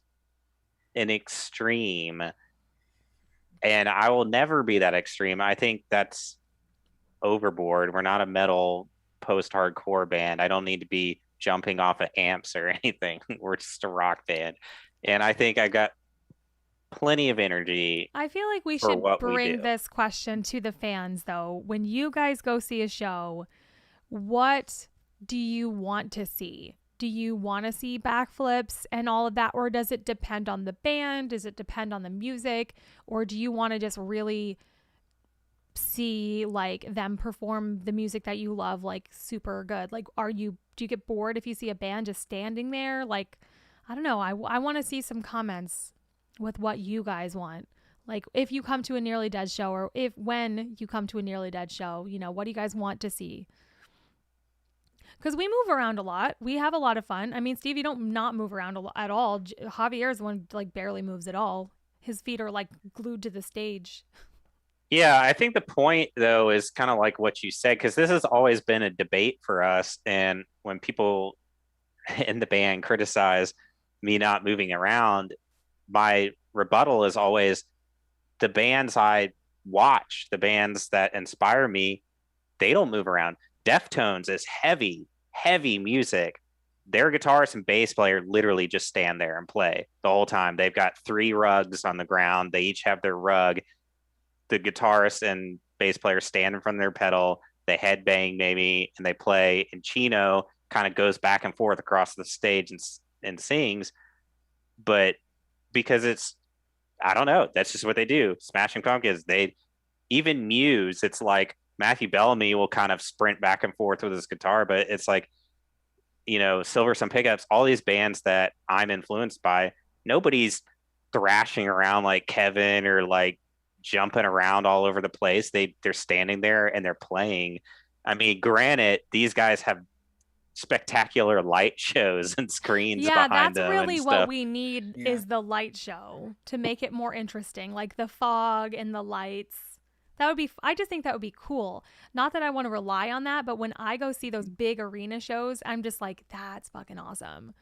an extreme, and I will never be that extreme. I think that's overboard. We're not a metal post-hardcore band. I don't need to be jumping off of amps or anything. We're just a rock band. And I think I got plenty of energy. I feel like we should bring this question to the fans, though. When you guys go see a show, what do you want to see? Do you want to see backflips and all of that? Or does it depend on the band? Does it depend on the music? Or do you want to just really see like them perform the music that you love like super good? Like do you get bored if you see a band just standing there? Like I don't know. I want to see some comments with what you guys want. Like if you come to a Nearly Dead show, or when you come to a Nearly Dead show, you know, what do you guys want to see? Because we move around a lot. We have a lot of fun. I mean, Steve, you don't not move around at all. Javier is the one like barely moves at all. His feet are like glued to the stage. Yeah, I think the point though is kind of like what you said, because this has always been a debate for us. And when people in the band criticize me not moving around, my rebuttal is always the bands I watch, the bands that inspire me, they don't move around. Deftones is heavy, heavy music. Their guitarist and bass player literally just stand there and play the whole time. They've got 3 rugs on the ground. They each have their rug. The guitarist and bass player stand in front of their pedal. They headbang maybe, and they play. And Chino kind of goes back and forth across the stage and sings. But because it's, I don't know, that's just what they do. Smashing Pumpkins, even Muse, it's like Matthew Bellamy will kind of sprint back and forth with his guitar, but it's like, Silver Sun Pickups, all these bands that I'm influenced by, nobody's thrashing around like Kevin or like jumping around all over the place. They're standing there and they're playing. I mean, granted, these guys have spectacular light shows and screens behind them. Yeah, that's really what we need Yeah. is the light show to make it more interesting, like the fog and the lights. I just think that would be cool. Not that I want to rely on that, but when I go see those big arena shows, I'm just like, that's fucking awesome.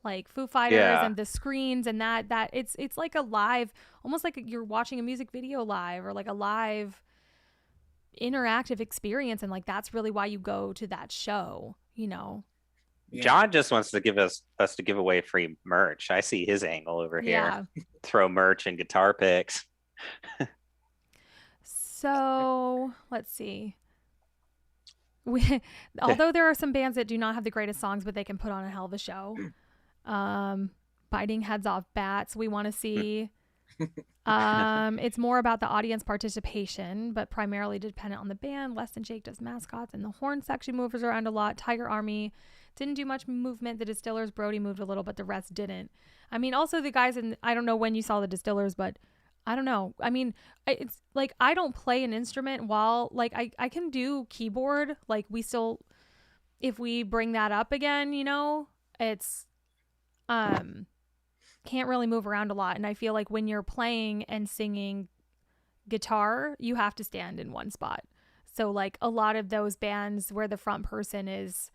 Like Foo Fighters and the screens and that it's like a live, almost like you're watching a music video live, or like a live interactive experience. And like, that's really why you go to that show, Yeah. John just wants to give us to give away free merch. I see his angle over Yeah. here. Throw merch and guitar picks. So let's see. Although there are some bands that do not have the greatest songs, but they can put on a hell of a show. Biting heads off bats, we want to see. It's more about the audience participation, but primarily dependent on the band. Less Than Jake does mascots, and the horn section moves around a lot. Tiger Army didn't do much movement. The Distillers, Brody moved a little, but the rest didn't. I mean, also the guys in, I don't know when you saw the Distillers, but I don't know. I mean, it's like I don't play an instrument while, like, I can do keyboard. Like, we still, if we bring that up again, it's, can't really move around a lot. And I feel like when you're playing and singing guitar, you have to stand in one spot. So, like, a lot of those bands where the front person is,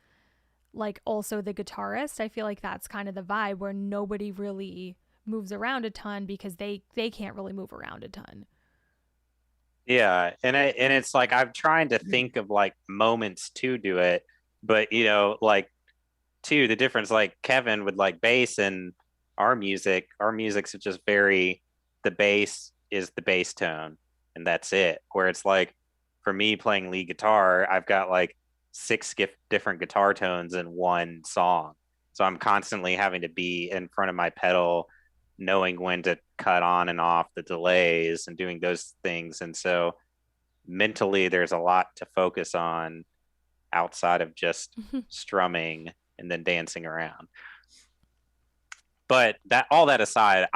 like, also the guitarist, I feel like that's kind of the vibe where nobody really moves around a ton because they can't really move around a ton. Yeah, and it's like I'm trying to think of like moments to do it, but like too, the difference, like Kevin would like bass and our music's just the bass is the bass tone and that's it. Where it's like for me playing lead guitar, I've got like 6 different guitar tones in one song. So I'm constantly having to be in front of my pedal, knowing when to cut on and off the delays and doing those things. And so mentally there's a lot to focus on outside of just strumming and then dancing around. But all that aside,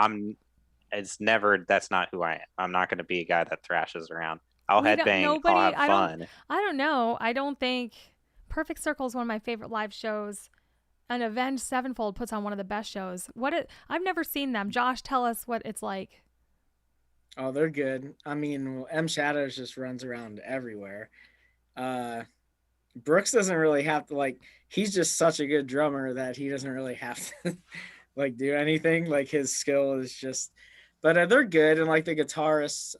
that's not who I am. I'm not going to be a guy that thrashes around. I'll headbang, I'll have fun. I don't know. I don't think Perfect Circle is one of my favorite live shows. And Avenged Sevenfold puts on one of the best shows. I've never seen them. Josh, tell us what it's like. Oh, they're good. I mean, M Shadows just runs around everywhere. Brooks doesn't really have to, like, he's just such a good drummer that he doesn't really have to like do anything. Like, his skill is just, but they're good. And like the guitarists,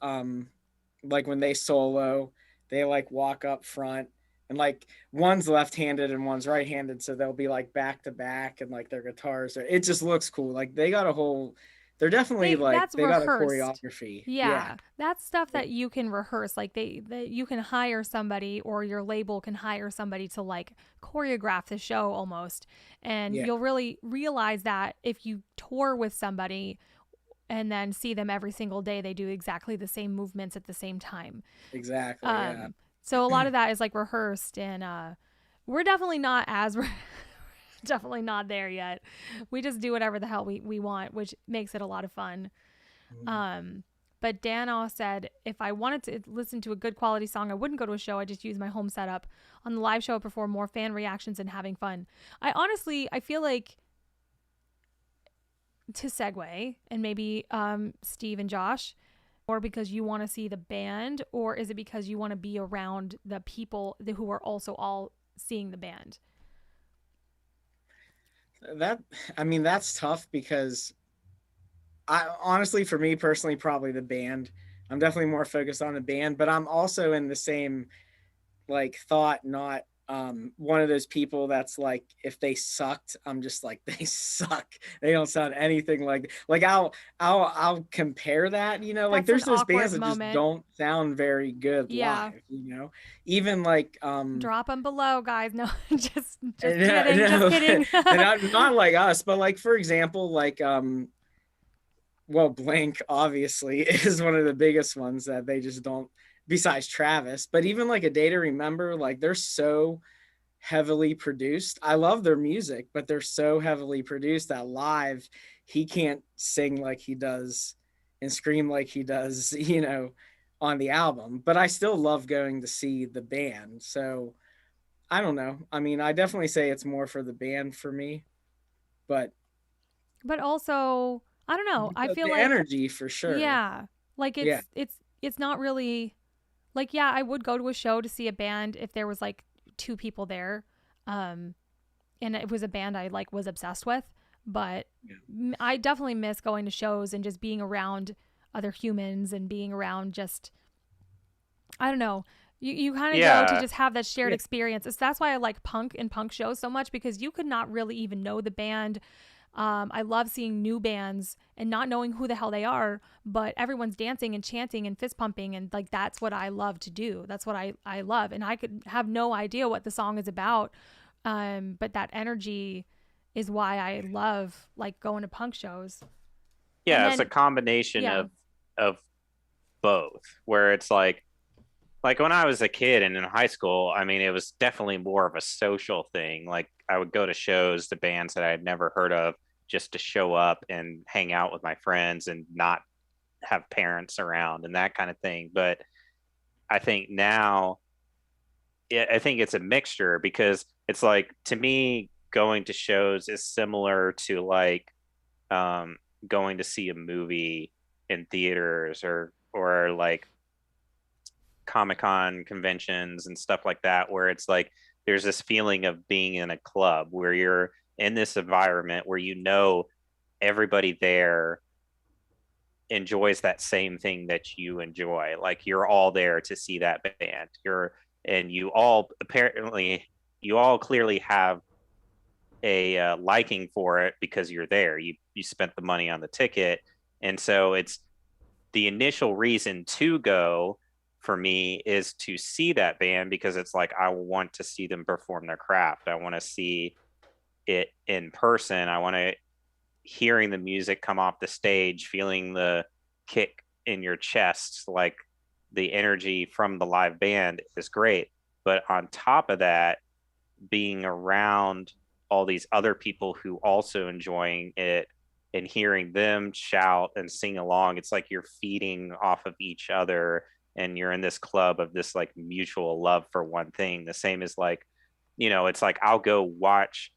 like when they solo, they like walk up front. And like one's left-handed and one's right-handed, so they'll be like back to back, and like their guitars it just looks cool. Like they got they're definitely they got a choreography. Yeah, that's stuff that you can rehearse. Like you can hire somebody, or your label can hire somebody to like choreograph the show almost, and you'll really realize that if you tour with somebody and then see them every single day. They do exactly the same movements at the same time. Exactly. Yeah. So a lot of that is like rehearsed, and we're definitely not as definitely not there yet. We just do whatever the hell we want, which makes it a lot of fun. But Dan said, if I wanted to listen to a good quality song, I wouldn't go to a show. I just use my home setup. On the live show, I perform more fan reactions and having fun. I feel like, to segue, and maybe Steve and Josh, or because you want to see the band, or is it because you want to be around the people who are also all seeing the band? That's tough because I honestly, for me personally, probably the band. I'm definitely more focused on the band, but I'm also in the same like thought, not one of those people that's like, if they sucked, I'm just like, they suck. They don't sound anything like I'll compare that, like That's an there's those bands awkward that just moment. don't sound very good Yeah. live, even like Drop them below, guys. No, just no, kidding. no, Just kidding. and not like us, but like for example, like well, Blink obviously is one of the biggest ones that they just don't, besides Travis, but even like A Day to Remember, like they're so heavily produced. I love their music, but they're so heavily produced that live he can't sing like he does and scream like he does, on the album. But I still love going to see the band. So I don't know. I mean, I definitely say it's more for the band for me, but also, I don't know. I feel the like, energy for sure. yeah, like Yeah. it's not really like, yeah, I would go to a show to see a band if there was like two people there, and it was a band I like was obsessed with. But I definitely miss going to shows and just being around other humans and being around just, I don't know. You kind of go to just have that shared experience. That's why I like punk and punk shows so much, because you could not really even know the band. I love seeing new bands and not knowing who the hell they are, but everyone's dancing and chanting and fist pumping, and like that's what I love to do. That's what I love, and I could have no idea what the song is about, but that energy is why I love like going to punk shows. Yeah, it's a combination of both, where it's like when I was a kid and in high school, I mean, it was definitely more of a social thing. Like I would go to shows, the bands that I had never heard of, just to show up and hang out with my friends and not have parents around and that kind of thing. But I think now, I think it's a mixture, because it's like, to me, going to shows is similar to like going to see a movie in theaters, or like Comic-Con conventions and stuff like that, where it's like there's this feeling of being in a club where you're in this environment where everybody there enjoys that same thing that you enjoy. Like you're all there to see that band. You all clearly have a liking for it because you're there. You spent the money on the ticket, and so it's the initial reason to go for me is to see that band, because it's like I want to see them perform their craft. I want to see it in person. I want to hearing the music come off the stage, feeling the kick in your chest, like the energy from the live band is great. But on top of that, being around all these other people who also enjoying it and hearing them shout and sing along, it's like you're feeding off of each other, and you're in this club of this like mutual love for one thing. The same as like, it's like I'll go watch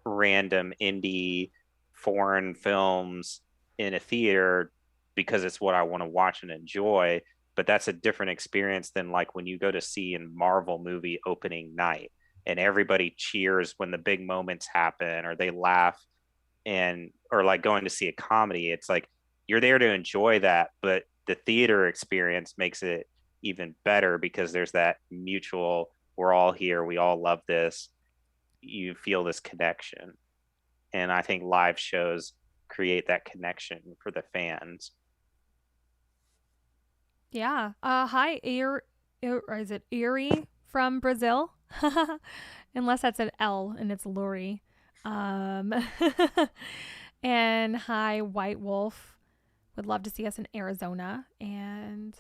random indie foreign films in a theater because it's what I want to watch and enjoy. But that's a different experience than like when you go to see a Marvel movie opening night and everybody cheers when the big moments happen, or they laugh, or like going to see a comedy. It's like you're there to enjoy that, but the theater experience makes it even better because there's that mutual, we're all here, we all love this, you feel this connection. And I think live shows create that connection for the fans. Yeah. Hi, is it Erie from Brazil? Unless that's an L and it's Lori. And hi, White Wolf would love to see us in Arizona. And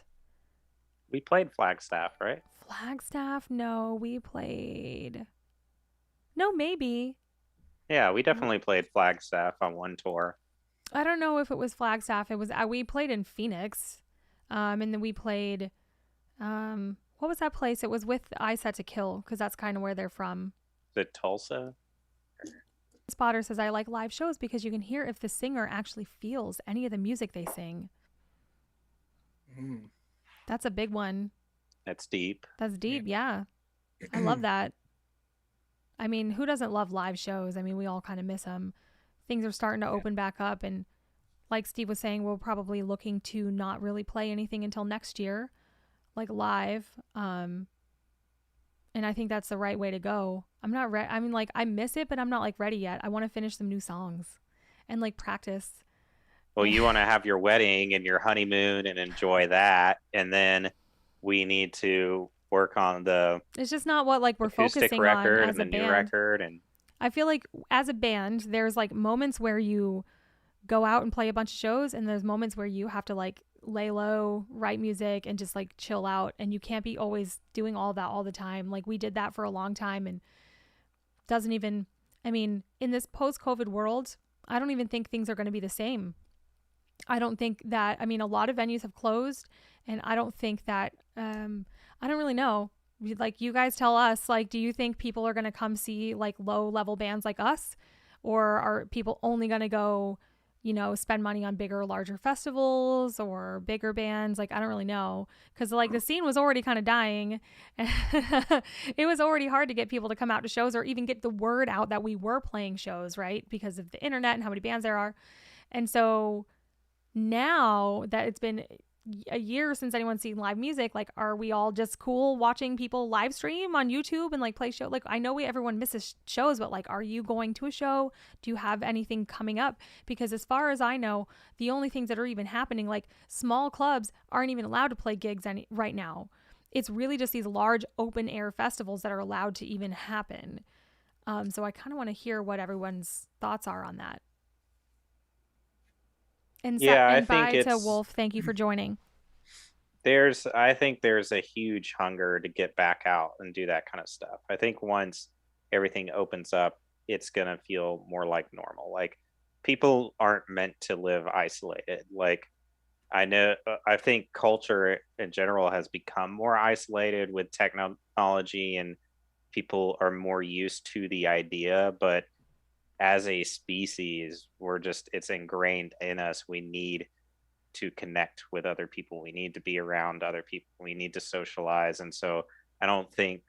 We played Flagstaff, right? Flagstaff, no, we played. No, maybe. Yeah, we definitely played Flagstaff on one tour. I don't know if it was Flagstaff. It was we played in Phoenix, and then we played. What was that place? It was with I Set to Kill because that's kind of where they're from. Is it Tulsa? Spotter says, I like live shows because you can hear if the singer actually feels any of the music they sing. That's a big one. That's deep. That's deep, yeah. I love that. I mean, who doesn't love live shows? I mean, we all kind of miss them. Things are starting to open back up. And like Steve was saying, we're probably looking to not really play anything until next year, like live. And I think that's the right way to go. I'm not ready. I mean, like, I miss it, but I'm not like ready yet. I want to finish some new songs and like practice. Well, you want to have your wedding and your honeymoon and enjoy that. And then we need to work on the It's just not what like we're acoustic focusing on record as and a the new band. record. And I feel like as a band, there's like moments where you go out and play a bunch of shows, and there's moments where you have to like lay low, write music, and just like chill out. And you can't be always doing all that all the time. Like we did that for a long time, and doesn't even. I mean, in this post-COVID world, I don't even think things are going to be the same. I don't think that. I mean, a lot of venues have closed, and I don't think that. I don't really know. Like you guys tell us, like, do you think people are going to come see like low level bands like us, or are people only going to go, you know, spend money on bigger, larger festivals or bigger bands? Like, I don't really know, because like the scene was already kind of dying. It was already hard to get people to come out to shows or even get the word out that we were playing shows, right? Because of the internet and how many bands there are. And so now that it's been a year since anyone's seen live music, like, are we all just cool watching people live stream on YouTube and like play show? Like, I know everyone misses shows, but like, are you going to a show? Do you have anything coming up? Because as far as I know, the only things that are even happening, like small clubs aren't even allowed to play gigs right now. It's really just these large open air festivals that are allowed to even happen. So I kind of want to hear what everyone's thoughts are on that. And I bye think to Wolf. Thank you for joining. I think there's a huge hunger to get back out and do that kind of stuff. I think once everything opens up, it's going to feel more like normal. Like people aren't meant to live isolated. Like I think culture in general has become more isolated with technology, and people are more used to the idea, but as a species, it's ingrained in us. We need to connect with other people. We need to be around other people. We need to socialize. And so I think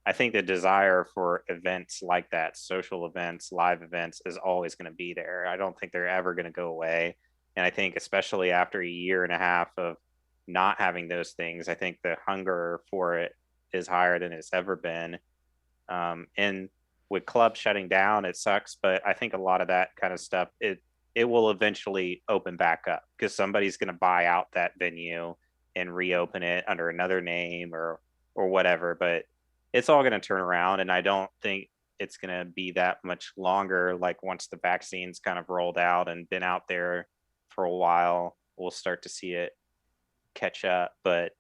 the desire for events like that, social events, live events, is always going to be there. I don't think they're ever going to go away. And I think especially after a year and a half of not having those things, I think the hunger for it is higher than it's ever been. And with clubs shutting down, it sucks, but I think a lot of that kind of stuff, it will eventually open back up because somebody's going to buy out that venue and reopen it under another name or whatever. But it's all going to turn around, and I don't think it's going to be that much longer. Like once the vaccine's kind of rolled out and been out there for a while, we'll start to see it catch up. But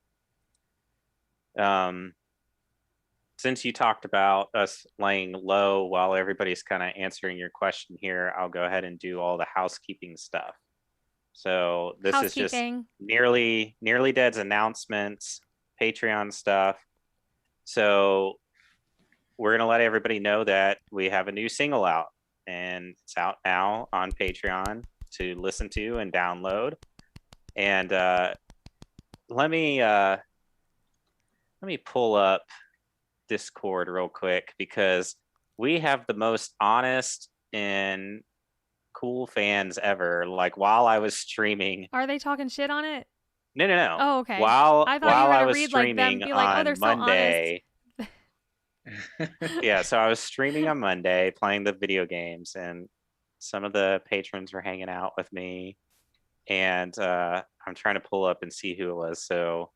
since you talked about us laying low while everybody's kind of answering your question here, I'll go ahead and do all the housekeeping stuff. So this is just nearly Dead's announcements, Patreon stuff. So we're going to let everybody know that we have a new single out, and it's out now on Patreon to listen to and download. And let me pull up Discord real quick, because we have the most honest and cool fans ever. Like while I was streaming, are they talking shit on it? No. Oh, okay. While I thought you were I gonna was read like them, streaming be like, oh, they're on so Monday. honest. Yeah, so I was streaming on Monday, playing the video games, and some of the patrons were hanging out with me, and I'm trying to pull up and see who it was. So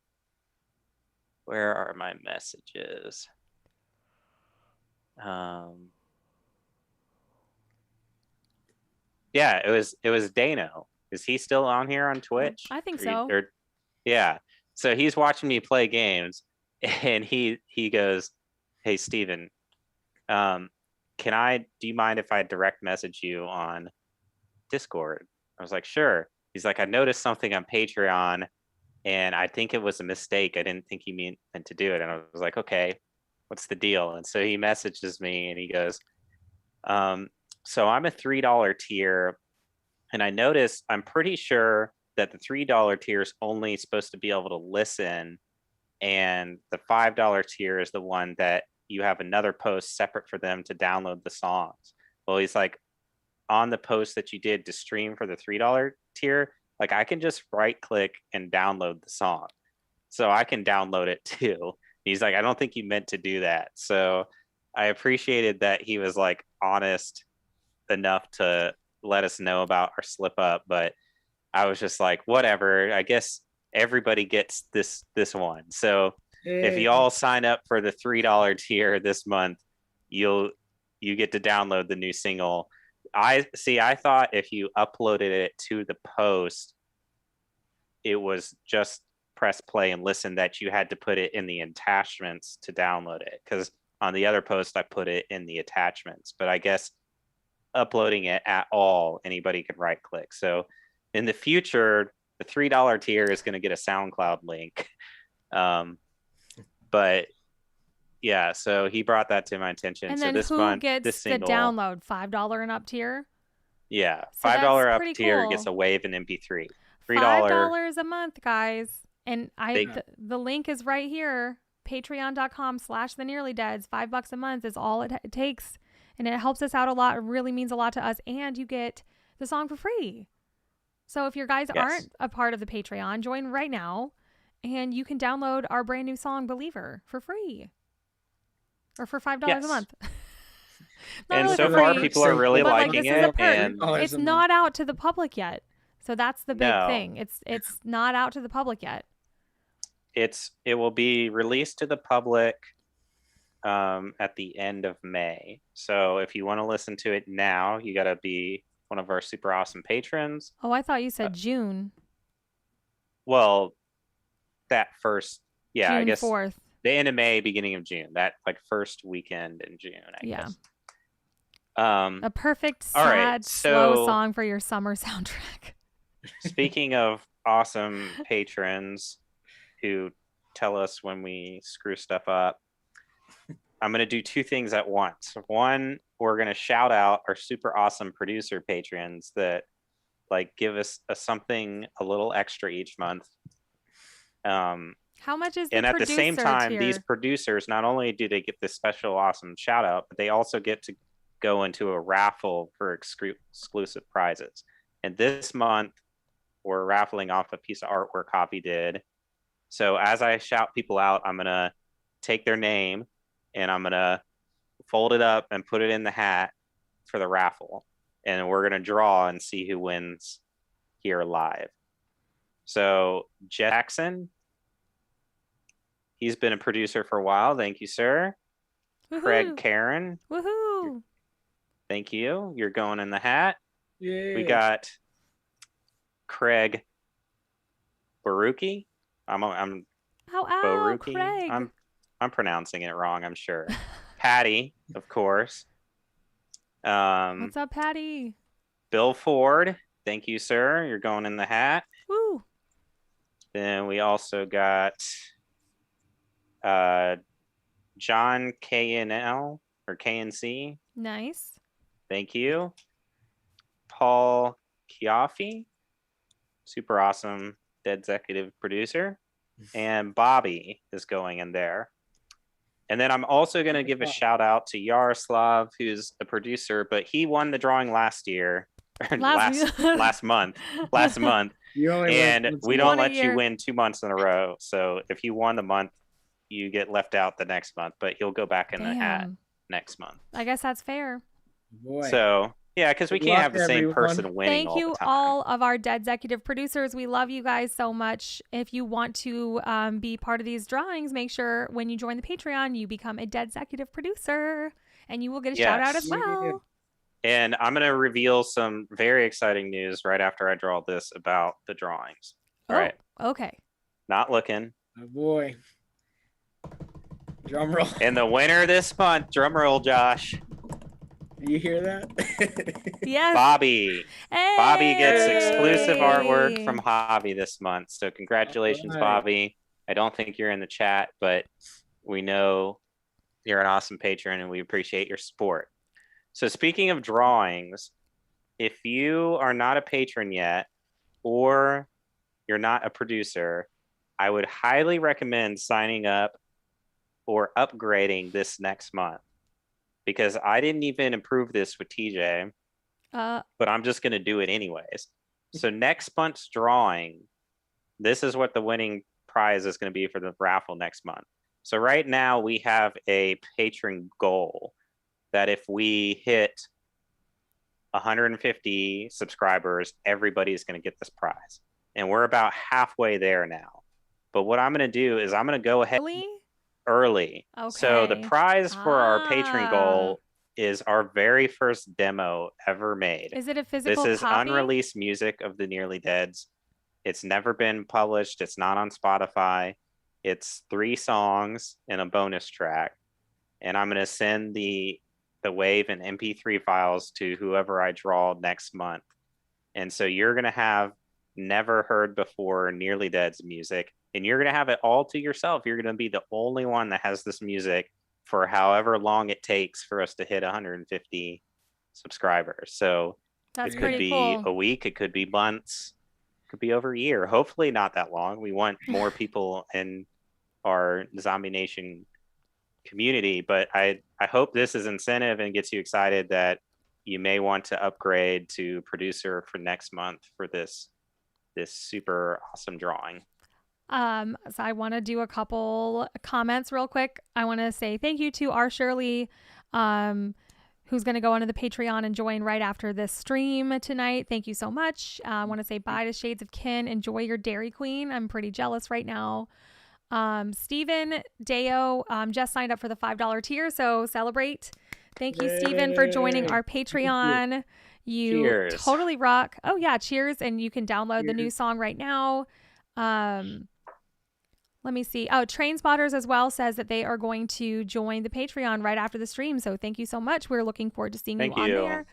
where are my messages? Yeah, it was Dano. Is he still on here on Twitch? I think so. Yeah. So he's watching me play games, and he goes, "Hey, Steven, do you mind if I direct message you on Discord?" I was like, "Sure." He's like, "I noticed something on Patreon, and I think it was a mistake. I didn't think you meant to do it." And I was like, "Okay, what's the deal?" And so he messages me, and he goes, "So I'm a $3 tier, and I noticed, I'm pretty sure that the $3 tier is only supposed to be able to listen, and the $5 tier is the one that you have another post separate for them to download the songs." Well, he's like, on the post that you did to stream for the $3 tier, like, I can just right click and download the song. So I can download it too. He's like, "I don't think you meant to do that." So I appreciated that he was like honest enough to let us know about our slip up, but I was just like, whatever, I guess everybody gets this one. So if you all sign up for the $3 tier this month, you get to download the new single. I thought if you uploaded it to the post, it was just press play and listen, that you had to put it in the attachments to download it, because on the other post I put it in the attachments. But I guess uploading it at all, anybody can right click. So in the future, the $3 tier is going to get a SoundCloud link. But yeah, so he brought that to my attention. And so then this who month, gets this single, the download? $5 and up tier? Yeah, So $5 that's up pretty tier cool. gets a wave in MP3. $5 a month, guys. And Big- the link is right here. Patreon.com/thenearlydeads. $5 a month is all it takes. And it helps us out a lot. It really means a lot to us. And you get the song for free. So if your guys aren't a part of the Patreon, join right now. And you can download our brand new song, Believer, for free. Or for $5 a month. And really so for far, free, people are really but, liking this is a it. perk. And it's not out to the public yet. So that's the big No. thing. It's not out to the public yet. it will be released to the public at the end of May. So if you want to listen to it now, you got to be one of our super awesome patrons. Oh, I thought you said June. Well, that first, June I guess 4th. The end of May, beginning of June. That like first weekend in June, I guess. A perfect sad, slow song for your summer soundtrack. Speaking of awesome patrons who tell us when we screw stuff up, I'm going to do two things at once. One, we're going to shout out our super awesome producer patrons that like give us something a little extra each month. How much is the and at the same time, tier? these producers, not only do they get this special awesome shout out, but they also get to go into a raffle for exclusive prizes. And this month, we're raffling off a piece of artwork Hoppy did. So as I shout people out, I'm going to take their name and I'm going to fold it up and put it in the hat for the raffle. And we're going to draw and see who wins here live. So Jackson, he's been a producer for a while. Thank you, sir. Woohoo. Craig Karen. Woohoo. Thank you. You're going in the hat. Yeah. We got Craig Baruki. Baruki. Craig. I'm pronouncing it wrong, I'm sure. Patty, of course. What's up, Patty? Bill Ford. Thank you, sir. You're going in the hat. Woo. Then we also got John KNL or KNC. Nice. Thank you. Paul Chiaffi, super awesome dead executive producer. And Bobby is going in there. And then I'm also going to give a shout out to Yaroslav, who's a producer, but he won the drawing last year, last month. And we don't let you win 2 months in a row. So if you won the month, you get left out the next month, but he'll go back in the hat next month. I guess that's fair. Boy. So yeah, because we can't have the same person winning. Thank you, all of our dead executive producers. We love you guys so much. If you want to be part of these drawings, make sure when you join the Patreon, you become a dead executive producer, and you will get a shout out as well. And I'm going to reveal some very exciting news right after I draw this about the drawings. All right. Okay. Not looking. Oh boy. Drum roll. And the winner this month, drum roll, Josh. You hear that? Yes. Bobby. Hey! Bobby gets exclusive artwork from Javi this month. So congratulations, Right. Bobby. I don't think you're in the chat, but we know you're an awesome patron and we appreciate your support. So speaking of drawings, if you are not a patron yet, or you're not a producer, I would highly recommend signing up or upgrading this next month, because I didn't even approve this with TJ, but I'm just going to do it anyways. So next month's drawing, this is what the winning prize is going to be for the raffle next month. So right now we have a patron goal that if we hit 150 subscribers, everybody's going to get this prize. And we're about halfway there now. But what I'm going to do is I'm going to go ahead early. Okay. So the prize for our patron goal is our very first demo ever made. Is it a physical This is copy? unreleased music of the Nearly Deads. It's never been published. It's not on Spotify. It's 3 songs and a bonus track. And I'm going to send the wave and MP3 files to whoever I draw next month. And so you're going to have never heard before Nearly Dead's music, and you're going to have it all to yourself. You're going to be the only one that has this music for however long it takes for us to hit 150 subscribers. So That's it could pretty be cool. a week, it could be months, it could be over a year. Hopefully not that long. We want more people in our Zombie Nation community, but I hope this is incentive and gets you excited that you may want to upgrade to producer for next month for this super awesome drawing. So I want to do a couple comments real quick. I want to say thank you to R. Shirley, who's going to go onto the Patreon and join right after this stream tonight. Thank you so much. I want to say bye to Shades of Kin. Enjoy your Dairy Queen. I'm pretty jealous right now. Stephen Deo just signed up for the $5 tier, so celebrate. Thank you, Stephen, for joining our Patreon. You Cheers. totally rock. Oh yeah, cheers. And you can download the new song right now. Let me see. Oh, Train Spotters as well says that they are going to join the Patreon right after the stream. So thank you so much. We're looking forward to seeing you on there.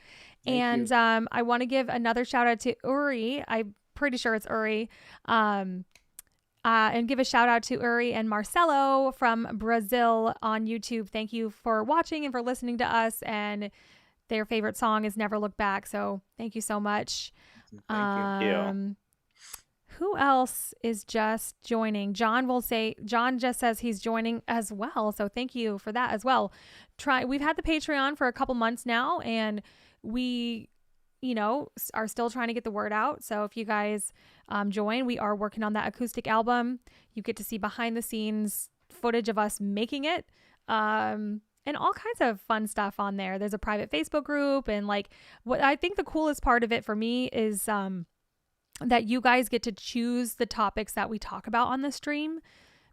And I want to give another shout out to Uri. I'm pretty sure it's Uri. And give a shout out to Uri and Marcelo from Brazil on YouTube. Thank you for watching and for listening to us. And their favorite song is Never Look Back. So thank you so much. Thank you. Who else is just joining? John just says he's joining as well. So thank you for that as well. We've had the Patreon for a couple months now, and we, are still trying to get the word out. So if you guys join, we are working on that acoustic album. You get to see behind the scenes footage of us making it. And all kinds of fun stuff on there. There's a private Facebook group, and what I think the coolest part of it for me is that you guys get to choose the topics that we talk about on the stream,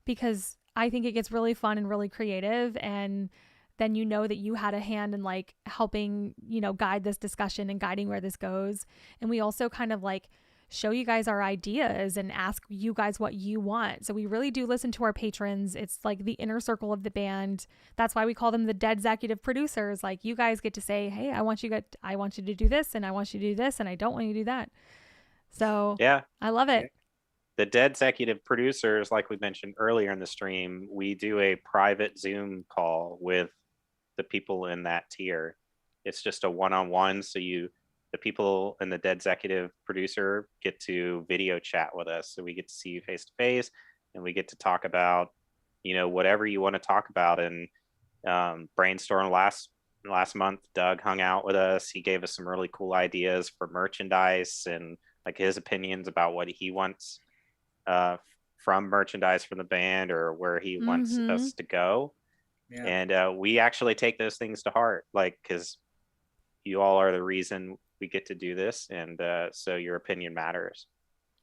because I think it gets really fun and really creative, and then that you had a hand in helping, guide this discussion and guiding where this goes. And we also kind of show you guys our ideas and ask you guys what you want. So we really do listen to our patrons. It's like the inner circle of the band. That's why we call them the dead executive producers. You guys get to say, hey, I want you to do this, and I want you to do this, and I don't want you to do that. So yeah, I love it. The dead executive producers, like we mentioned earlier in the stream, we do a private Zoom call with the people in that tier. It's just a one-on-one. So the people in the dead executive producer get to video chat with us. So we get to see you face to face, and we get to talk about, whatever you want to talk about. And brainstorm last month, Doug hung out with us. He gave us some really cool ideas for merchandise and his opinions about what he wants from merchandise from the band, or where he wants us to go. Yeah. And we actually take those things to heart, because you all are the reason we get to do this, and so your opinion matters.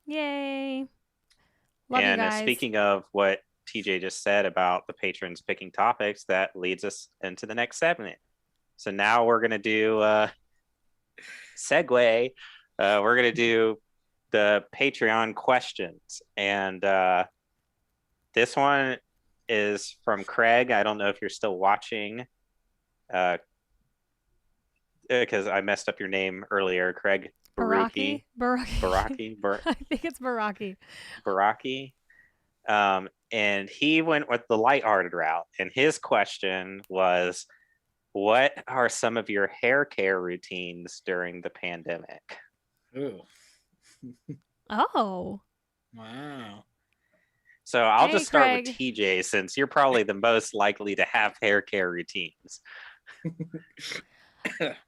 Yay. Love you guys. Speaking of what TJ just said about the patrons picking topics, that leads us into the next segment. So now we're going to do Segue. We're gonna do the Patreon questions, and this one is from Craig. I don't know if you're still watching, because I messed up your name earlier, Craig. Baraki. Baraki. I think it's Baraki. Baraki. And he went with the lighthearted route. And his question was, what are some of your hair care routines during the pandemic? Ooh. Oh. Wow. So I'll Hey, just start Craig. with TJ, since you're probably the most likely to have hair care routines. What's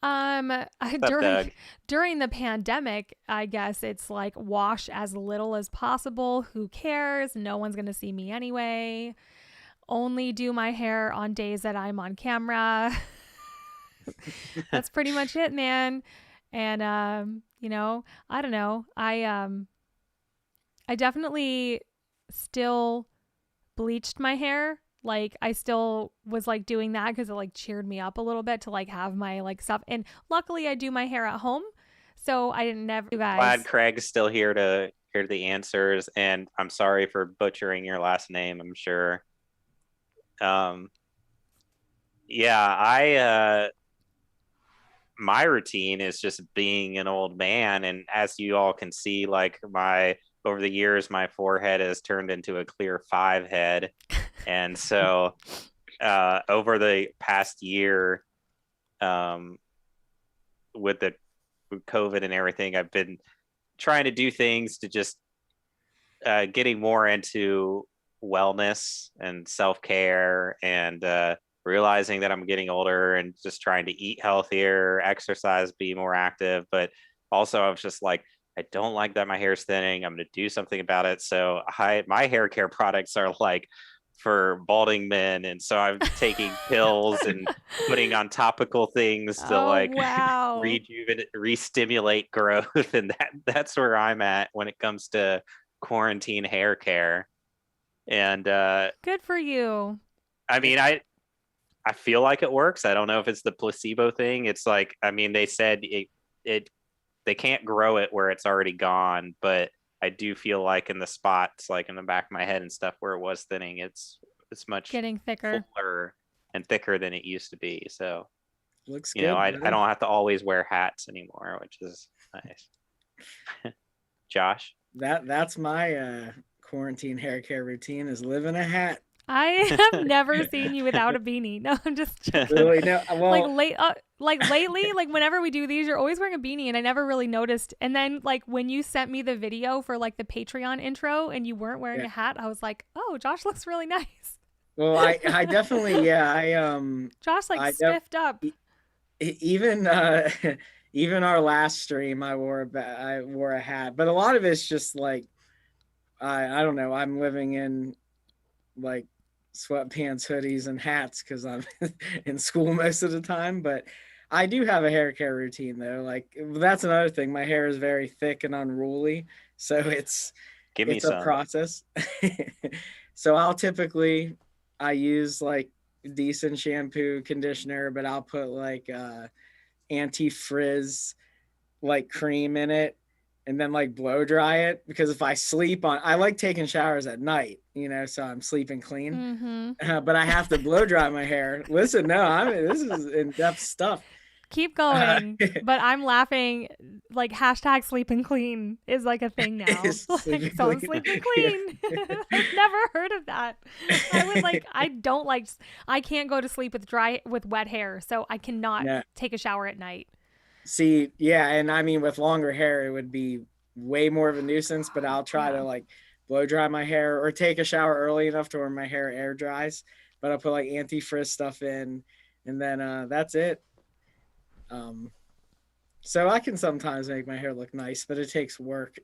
up, Doug? During the pandemic, I guess it's like wash as little as possible. Who cares? No one's going to see me anyway. Only do my hair on days that I'm on camera. That's pretty much it, man. And you know, I don't know. I definitely still bleached my hair. Like I still was like doing that because it like cheered me up a little bit to like have my like stuff. And luckily I do my hair at home. So I didn't never you guys. Glad Craig's still here to hear the answers, and I'm sorry for butchering your last name, I'm sure. Yeah, my routine is just being an old man, and as you all can see, like over the years my forehead has turned into a clear 5 head. And so over the past year, with COVID and everything, I've been trying to do things to just getting more into wellness and self-care, and realizing that I'm getting older and just trying to eat healthier, exercise, be more active. But also I was just like, I don't like that my hair's thinning. I'm going to do something about it. So my hair care products are like for balding men. And so I'm taking pills and putting on topical things to wow. rejuvenate, re-stimulate growth. And that's where I'm at when it comes to quarantine hair care. And good for you. I mean, I feel like it works. I don't know if it's the placebo thing. It's like, I mean, they said they can't grow it where it's already gone, but I do feel like in the spots, like in the back of my head and stuff where it was thinning, it's much getting thicker, fuller and thicker than it used to be. So looks you good. know, I don't have to always wear hats anymore, which is nice. Josh? That's my quarantine hair care routine, is live in a hat. I have never seen you without a beanie. No, I'm just joking. Really? No, well, like lately, like whenever we do these, you're always wearing a beanie, and I never really noticed. And then like when you sent me the video for like the Patreon intro, and you weren't wearing a hat, I was like, oh, Josh looks really nice. Well, I definitely, yeah, Josh like spiffed up. Even even our last stream, I wore a hat, but a lot of it's just like I don't know. I'm living in like sweatpants, hoodies, and hats because I'm in school most of the time. But I do have a hair care routine though. Like that's another thing. My hair is very thick and unruly, so it's a process. So I use like decent shampoo, conditioner, but I'll put like anti-frizz like cream in it, and then like blow dry it, because if I I like taking showers at night, so I'm sleeping clean. But I have to blow dry my hair. Listen, no, this is in-depth stuff. Keep going. But I'm laughing, like hashtag sleeping clean is like a thing now. Like, so I'm sleeping clean. Yeah. I've never heard of that. I was like, I can't go to sleep with wet hair, so I cannot take a shower at night. See, yeah, and I mean with longer hair it would be way more of a nuisance, but I'll try to like blow dry my hair or take a shower early enough to where my hair air dries. But I'll put like anti-frizz stuff in, and then that's it. So I can sometimes make my hair look nice, but it takes work.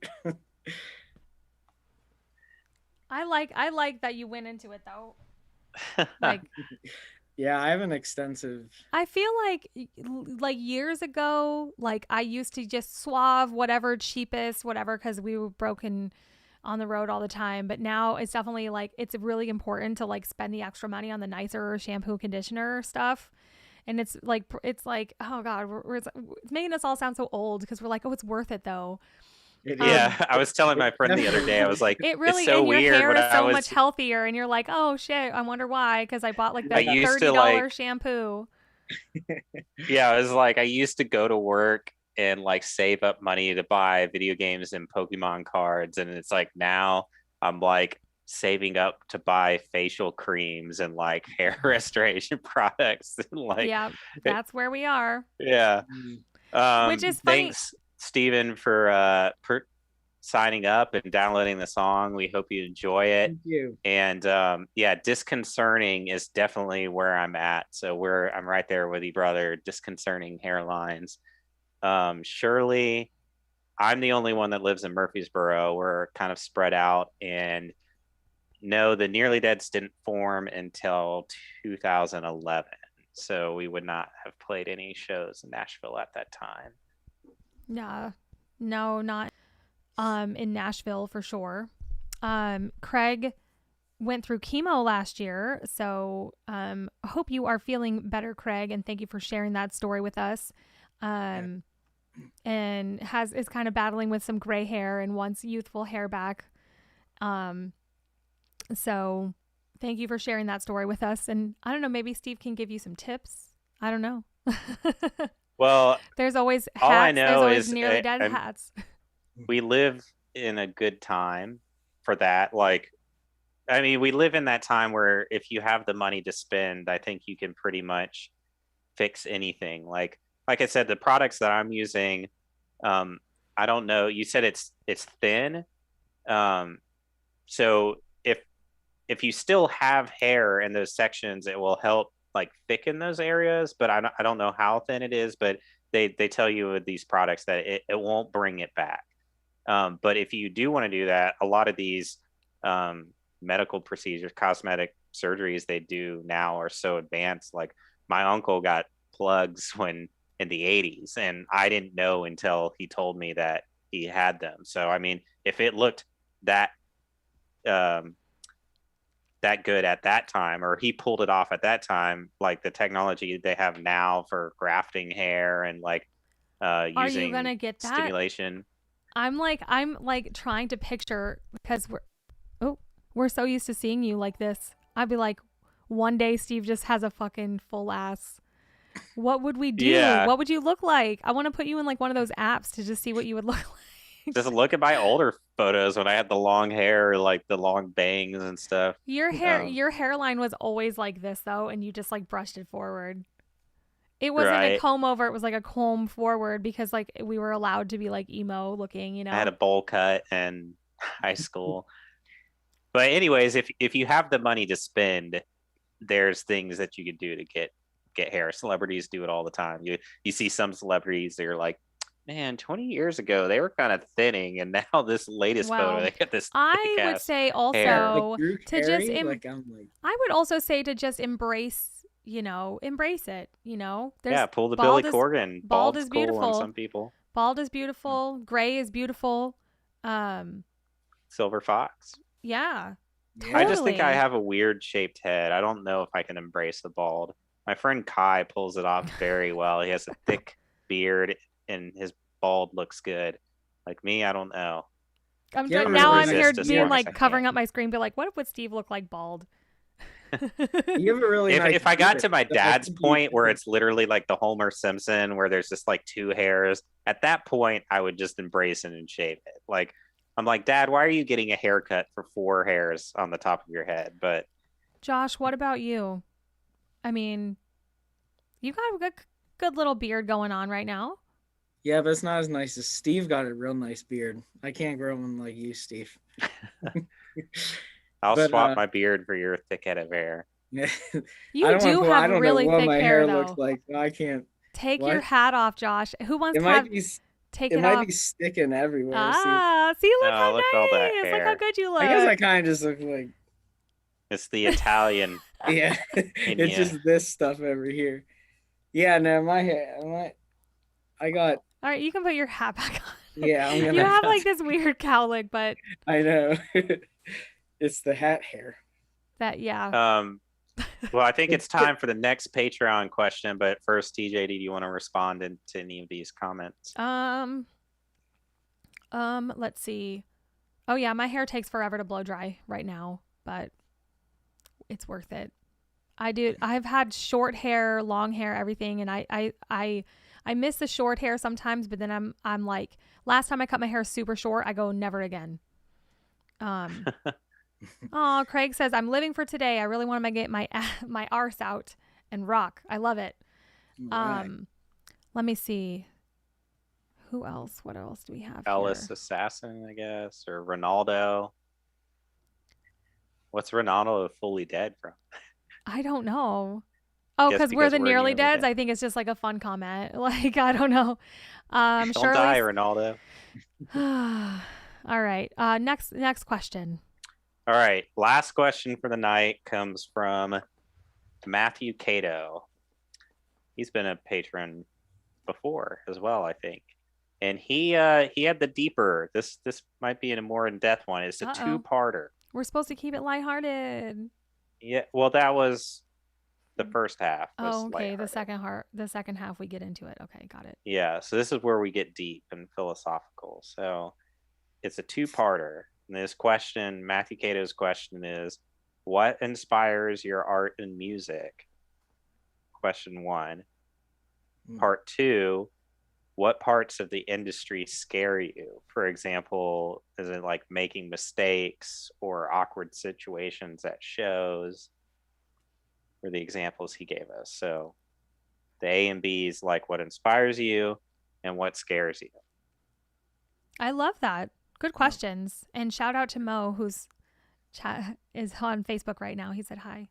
I like that you went into it though. Like, yeah, I have an extensive. I feel like years ago, like I used to just suave whatever cheapest whatever because we were broken on the road all the time. But now it's definitely like it's really important to like spend the extra money on the nicer shampoo, conditioner stuff. And it's like oh god, it's making us all sound so old because we're like, oh, it's worth it though. Yeah, I was telling my friend the other day, I was like, it really, it's so and your weird hair when is I so was much healthier, and you're like, oh shit, I wonder why, because I bought like the I used to, $30 like, shampoo. yeah, I was like, I used to go to work and like save up money to buy video games and Pokemon cards, and it's like now I'm like saving up to buy facial creams and like hair restoration products and like Yeah, that's where we are. yeah. Which is funny. Thanks, Steven, for signing up and downloading the song. We hope you enjoy it. Thank you. And yeah, disconcerting is definitely where I'm at. So I'm right there with you, brother. Disconcerting hairlines. Surely, I'm the only one that lives in Murfreesboro. We're kind of spread out, and no, the Nearly Deads didn't form until 2011. So we would not have played any shows in Nashville at that time. Yeah, no, not in Nashville for sure. Craig went through chemo last year, so hope you are feeling better, Craig, and thank you for sharing that story with us. And is kind of battling with some gray hair and wants youthful hair back. So thank you for sharing that story with us. And I don't know, maybe Steve can give you some tips. I don't know. Well, there's always hats. all I know there's always is Nearly Dead hats. We live in a good time for that. Like, I mean, we live in that time where if you have the money to spend, I think you can pretty much fix anything. Like I said, the products that I'm using, I don't know. You said it's thin. So if you still have hair in those sections, it will help like thicken those areas. But I don't know how thin it is. But they tell you with these products that it won't bring it back. But if you do want to do that, a lot of these medical procedures, cosmetic surgeries they do now are so advanced. Like my uncle got plugs in the 80s, and I didn't know until he told me that he had them. So I mean, if it looked that good at that time, or he pulled it off at that time, like the technology they have now for grafting hair and like using Are you gonna get that? stimulation. I'm like trying to picture, because we're so used to seeing you like this. I'd be like, one day Steve just has a fucking full ass. What would we do? Yeah. What would you look like? I want to put you in like one of those apps to just see what you would look like. Just look at my older photos when I had the long hair, like the long bangs and stuff. Your hairline was always like this though, and you just like brushed it forward. It wasn't a comb over, it was like a comb forward, because like we were allowed to be like emo looking, you know. I had a bowl cut in high school. But anyways, if you have the money to spend, there's things that you could do to get hair. Celebrities do it all the time. You see some celebrities, they're like, man, 20 years ago they were kind of thinning, and now this latest photo they got this I would say also like to just I would also say to just embrace it, you know. Pull the Billy Corgan. Bald is beautiful on some people. Bald is beautiful. Gray is beautiful. Silver fox. Yeah. Totally. I just think I have a weird shaped head. I don't know if I can embrace the bald. My friend Kai pulls it off very well. He has a thick beard and his bald looks good. Like me, I don't know. I'm here being like covering up my screen, be like, what would Steve look like bald? You have a really if I got to my dad's point where it's literally like the Homer Simpson where there's just like two hairs, at that point I would just embrace it and shave it. Like I'm like, Dad, why are you getting a haircut for 4 hairs on the top of your head? But Josh, what about you? I mean, you got a good little beard going on right now. Yeah, but it's not as nice as Steve got a real nice beard. I can't grow one like you, Steve. I'll swap my beard for your thick head of hair. You do have really thick hair, though. Looks like I can't. Take your hat off, Josh. Who wants to have... Take it off. It might be sticking everywhere. See, look how nice. All that hair. Look how good you look. I guess I kind of just look like... It's the Italian. Yeah, it's just this stuff over here. Yeah, no, my hair... I got... All right, you can put your hat back on. Yeah, I'm gonna... You have like this weird cowlick, but... I know. It's the hat hair. Yeah. Well, I think it's time for the next Patreon question, but first, TJ, do you want to respond to any of these comments? Let's see. Oh yeah, my hair takes forever to blow dry right now, but it's worth it. I've had short hair, long hair, everything, and I miss the short hair sometimes, but then I'm like, last time I cut my hair super short, I go never again. Oh, Craig says, I'm living for today. I really want to get my my arse out and rock. I love it. Right. Let me see. Who else? What else do we have Ellis here? Assassin, I guess, or Ronaldo. What's Ronaldo fully dead from? I don't know. Oh, Guess because we're because the we're nearly nearly deads. dead. I think it's just like a fun comment. Like, I don't know. Don't die, Ronaldo. All right. Next question. All right. Last question for the night comes from Matthew Cato. He's been a patron before as well, I think. And he had the deeper. This might be a more in-depth one. It's a two-parter. We're supposed to keep it lighthearted. Yeah, well, that was the first half. Was okay. lighthearted. The second half, we get into it. Okay, got it. Yeah, so this is where we get deep and philosophical. So it's a two-parter. And this question, Matthew Cato's question is, what inspires your art and music? Question 1. Part 2, what parts of the industry scare you? For example, is it like making mistakes or awkward situations at shows? Were the examples he gave us. So the A and B is like what inspires you and what scares you. I love that. Good questions. And shout out to Mo, who's is on Facebook right now. He said hi.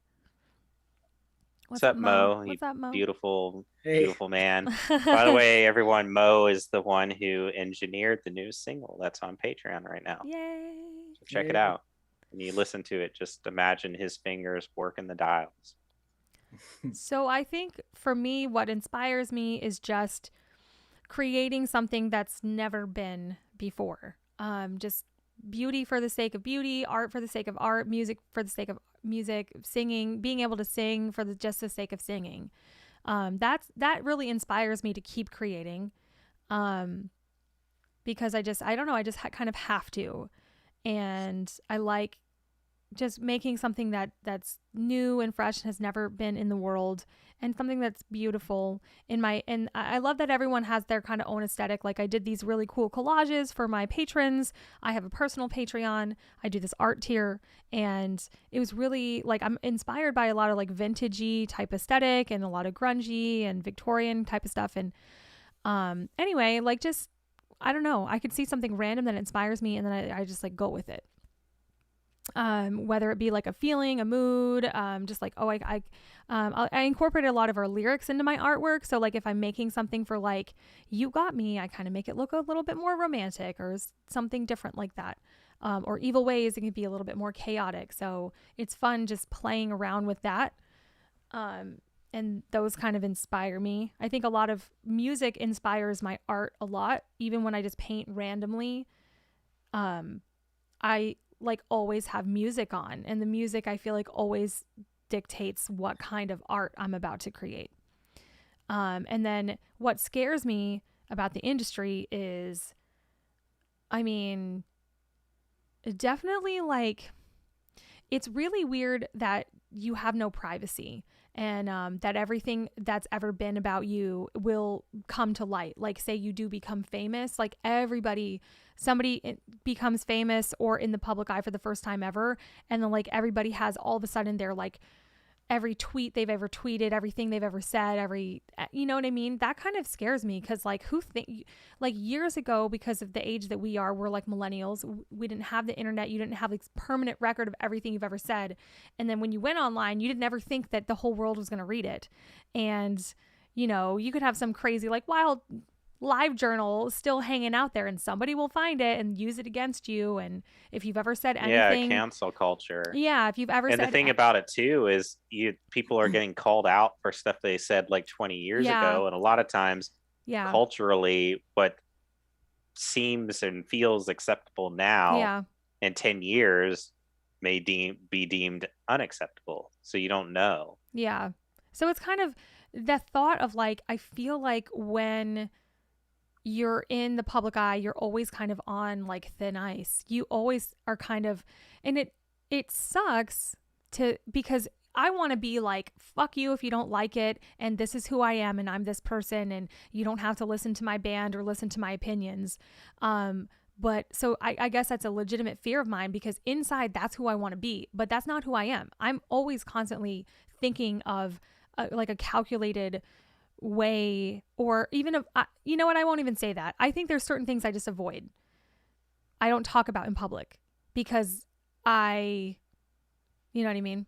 What's up, Mo? What's up, Mo? Beautiful, beautiful man. By the way, everyone, Mo is the one who engineered the new single that's on Patreon right now. Yay! So check it out. When you listen to it, just imagine his fingers working the dials. So I think for me, what inspires me is just creating something that's never been before. Just beauty for the sake of beauty, art for the sake of art, music for the sake of music, singing, being able to sing for just the sake of singing. That really inspires me to keep creating. Because I don't know, I just kind of have to. And I like just making something that's new and fresh and has never been in the world, and something that's beautiful and I love that everyone has their kind of own aesthetic. Like I did these really cool collages for my patrons. I have a personal Patreon. I do this art tier, and it was really like I'm inspired by a lot of like vintagey type aesthetic and a lot of grungy and Victorian type of stuff. And anyway, like just I don't know, I could see something random that inspires me, and then I just like go with it. Whether it be like a feeling, a mood, just like, I incorporated a lot of our lyrics into my artwork. So like if I'm making something for like, You Got Me, I kind of make it look a little bit more romantic or something different like that. Or Evil Ways, it can be a little bit more chaotic. So it's fun just playing around with that. And those kind of inspire me. I think a lot of music inspires my art a lot. Even when I just paint randomly, I like always have music on, and the music I feel like always dictates what kind of art I'm about to create. And then what scares me about the industry is, I mean, definitely like, it's really weird that you have no privacy, and that everything that's ever been about you will come to light. Like say you do become famous, like somebody becomes famous or in the public eye for the first time ever, and then like everybody has all of a sudden their like every tweet they've ever tweeted, everything they've ever said, you know what I mean? That kind of scares me, because like like years ago, because of the age that we're like millennials, we didn't have the internet. You didn't have this permanent record of everything you've ever said. And then when you went online, you didn't ever think that the whole world was going to read it. And, you know, you could have some crazy like wild live journal still hanging out there, and somebody will find it and use it against you. And if you've ever said anything, cancel culture. Yeah, if you've ever and said, the thing about it too is people are getting called out for stuff they said like 20 years ago, and a lot of times culturally what seems and feels acceptable now in 10 years be deemed unacceptable. So you don't know. Yeah. So it's kind of the thought of like, I feel like when you're in the public eye, you're always kind of on like thin ice. You always are kind of, and it sucks to, because I want to be like, fuck you if you don't like it, and this is who I am, and I'm this person, and you don't have to listen to my band or listen to my opinions. But so I guess that's a legitimate fear of mine, because inside that's who I want to be, but that's not who I am. I'm always constantly thinking of like a calculated way, or even if you know what, I won't even say that. I think there's certain things I just avoid. I don't talk about in public because you know what I mean?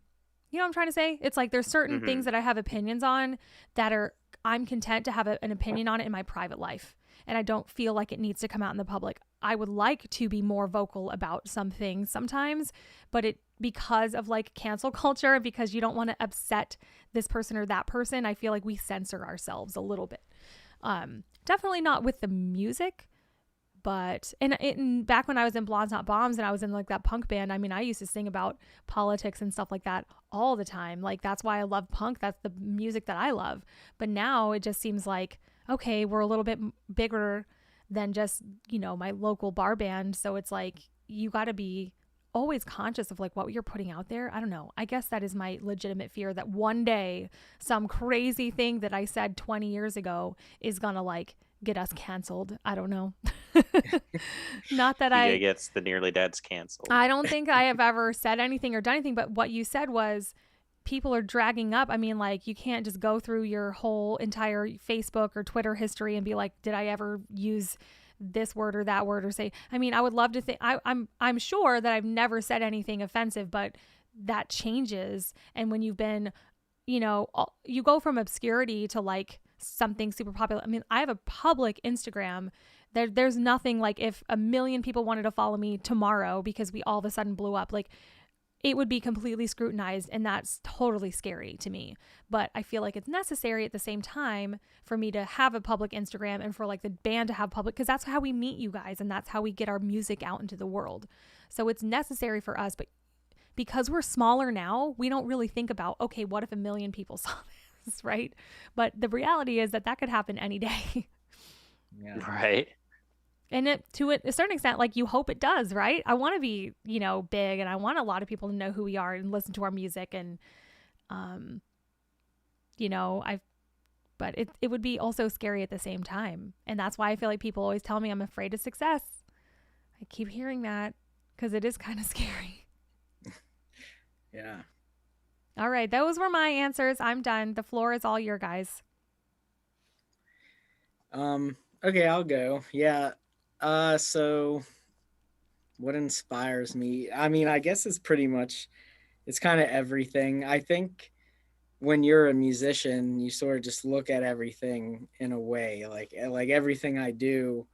You know what I'm trying to say? It's like there's certain things that I have opinions on that are, I'm content to have an opinion on it in my private life. And I don't feel like it needs to come out in the public. I would like to be more vocal about some things sometimes, but because of like cancel culture, because you don't want to upset this person or that person, I feel like we censor ourselves a little bit. Definitely not with the music, but back when I was in Blondes Not Bombs and I was in like that punk band, I mean, I used to sing about politics and stuff like that all the time. Like, that's why I love punk. That's the music that I love. But now it just seems like, okay, we're a little bit bigger than just, my local bar band. So it's like, you got to be always conscious of like what you're putting out there. I don't know. I guess that is my legitimate fear, that one day some crazy thing that I said 20 years ago is going to like get us canceled. I don't know. Not that TJ gets the Nearly Dead's canceled. I don't think I have ever said anything or done anything, but what you said was people are dragging up. I mean, like, you can't just go through your whole entire Facebook or Twitter history and be like, did I ever use this word or that word, or say, I mean, I would love to think, I'm sure that I've never said anything offensive, but that changes. And when you've been, you go from obscurity to like something super popular. I mean, I have a public Instagram. There's nothing like, if a million people wanted to follow me tomorrow because we all of a sudden blew up, like, it would be completely scrutinized, and that's totally scary to me. But I feel like it's necessary at the same time for me to have a public Instagram, and for like the band to have public, because that's how we meet you guys, and that's how we get our music out into the world. So it's necessary for us, but because we're smaller now, we don't really think about, okay, what if a million people saw this, right? But the reality is that could happen any day. Yeah. Right. And to a certain extent, like, you hope it does, right? I want to be, big, and I want a lot of people to know who we are and listen to our music. And, but it would be also scary at the same time. And that's why I feel like people always tell me I'm afraid of success. I keep hearing that because it is kind of scary. Yeah. All right. Those were my answers. I'm done. The floor is all your guys. Okay, I'll go. Yeah. So what inspires me? I mean, I guess it's kind of everything. I think when you're a musician, you sort of just look at everything in a way, like everything I do,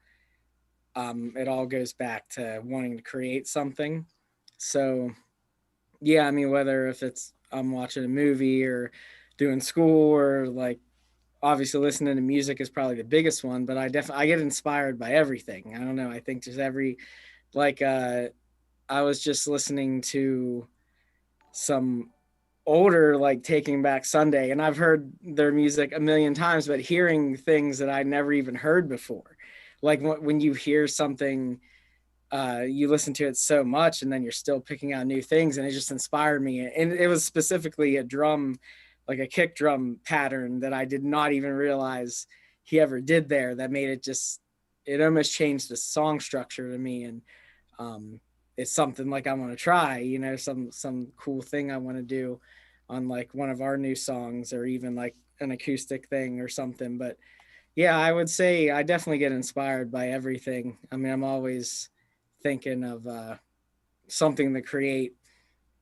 it all goes back to wanting to create something. So yeah, I mean, whether if it's I'm watching a movie or doing school, or like obviously listening to music is probably the biggest one, but I get inspired by everything. I don't know. I think just I was just listening to some older, like Taking Back Sunday, and I've heard their music a million times, but hearing things that I never even heard before, like when you hear something, you listen to it so much, and then you're still picking out new things, and it just inspired me. And it was specifically a drum, like a kick drum pattern that I did not even realize he ever did there, that made it almost changed the song structure to me. And it's something like I want to try, some cool thing I want to do on like one of our new songs, or even like an acoustic thing or something. But yeah, I would say I definitely get inspired by everything. I mean, I'm always thinking of something to create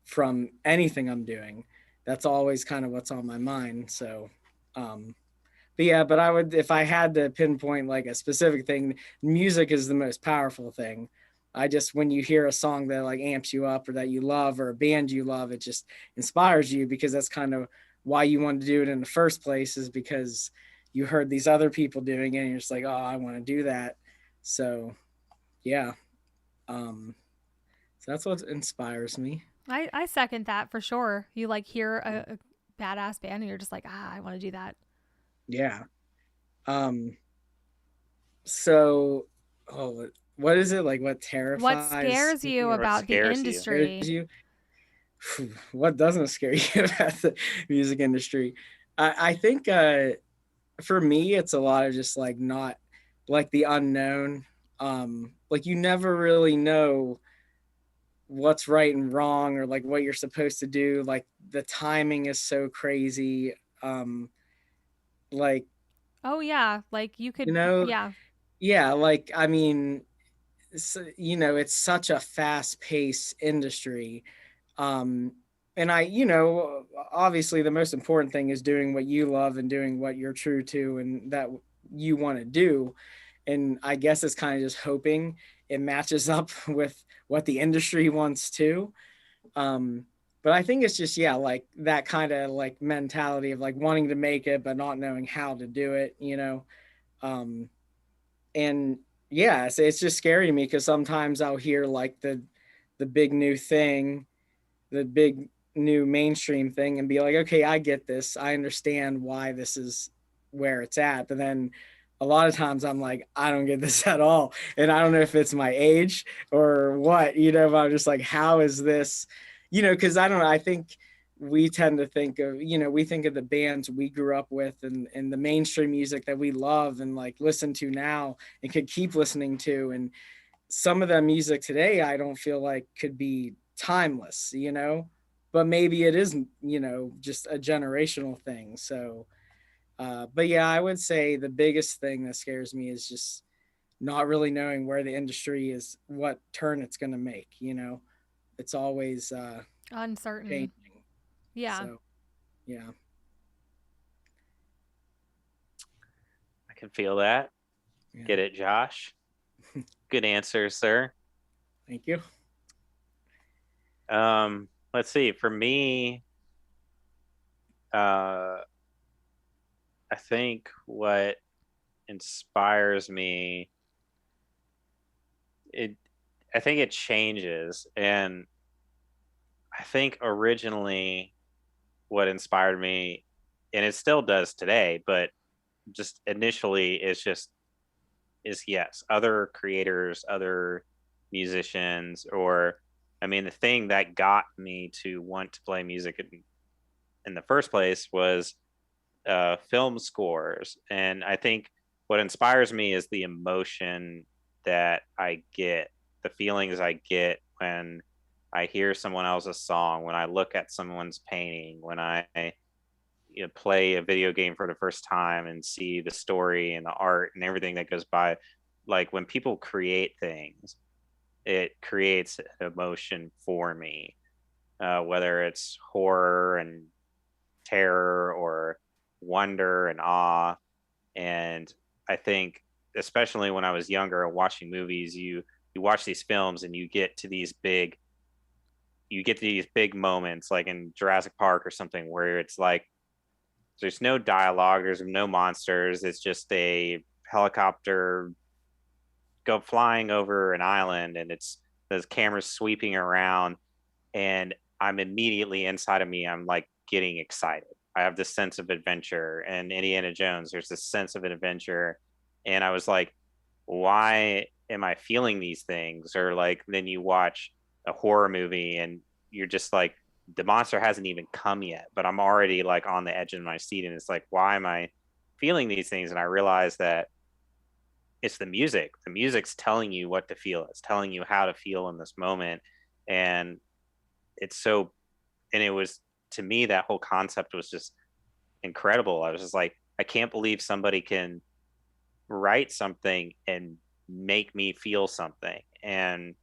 from anything I'm doing. That's always kind of what's on my mind. So, but I would, if I had to pinpoint like a specific thing, music is the most powerful thing. When you hear a song that like amps you up, or that you love, or a band you love, it just inspires you, because that's kind of why you wanted to do it in the first place, is because you heard these other people doing it, and you're just like, oh, I want to do that. So yeah. So that's what inspires me. I second that for sure. You like hear a badass band and you're just like, I want to do that. Yeah. Um. So, oh, what is it like? What What terrifies scares you me or What about the scares you? scares industry? you? What doesn't scare you about the music industry? I think for me, it's a lot of just like not like the unknown. Like you never really know what's right and wrong or like what you're supposed to do. Like the timing is so crazy. Um, like Oh yeah, like you you could, know, yeah. yeah. Like I mean, you know, it's such a fast paced industry. Um, and obviously the most important thing is doing what you love and doing what you're true to and that you want to do. And I guess it's kind of just hoping it matches up with what the industry wants to. Um, but I think it's just, yeah, like that kind of like mentality of like wanting to make it, but not knowing how to do it. Um, and yeah, it's just scary to me because sometimes I'll hear like the big new thing, the big new mainstream thing, and be like, okay, I get this, I understand why this is where it's at, but then a lot of times I'm like, I don't get this at all, and I don't know if it's my age or what. But I'm just like, how is this, because I don't know, I think we tend to think of, we think of the bands we grew up with and the mainstream music that we love and like listen to now and could keep listening to. And some of the music today, I don't feel like could be timeless. But maybe it isn't, just a generational thing. So, but yeah, I would say the biggest thing that scares me is just not really knowing where the industry is, what turn it's going to make. It's always Uncertain. changing. Yeah. So, yeah. I can feel that. Yeah. Get it, Josh? Good answer, sir. Thank you. Let's see. For me, uh, I think what inspires me, it, I think it changes, and I think originally what inspired me, and it still does today, but just initially is yes, other creators, other musicians, or I mean, the thing that got me to want to play music in the first place was film scores. And I think what inspires me is the emotion that I get, the feelings I get when I hear someone else's song, when I look at someone's painting, when I play a video game for the first time and see the story and the art and everything that goes by. Like when people create things, it creates an emotion for me, whether it's horror and terror or wonder and awe. And I think, especially when I was younger, watching movies, you watch these films and you get these big moments, like in Jurassic Park or something, where it's like there's no dialogue, there's no monsters, it's just a helicopter go flying over an island, and it's the camera's sweeping around, and I'm immediately inside of me, I'm like getting excited. I have this sense of adventure. And Indiana Jones, there's this sense of adventure. And I was like, why am I feeling these things? Or like, then you watch a horror movie and you're just like, the monster hasn't even come yet, but I'm already like on the edge of my seat. And it's like, why am I feeling these things? And I realized that it's the music. The music's telling you what to feel. It's telling you how to feel in this moment. And it's so, and it was, to me, that whole concept was just incredible. I was just like, I can't believe somebody can write something and make me feel something. And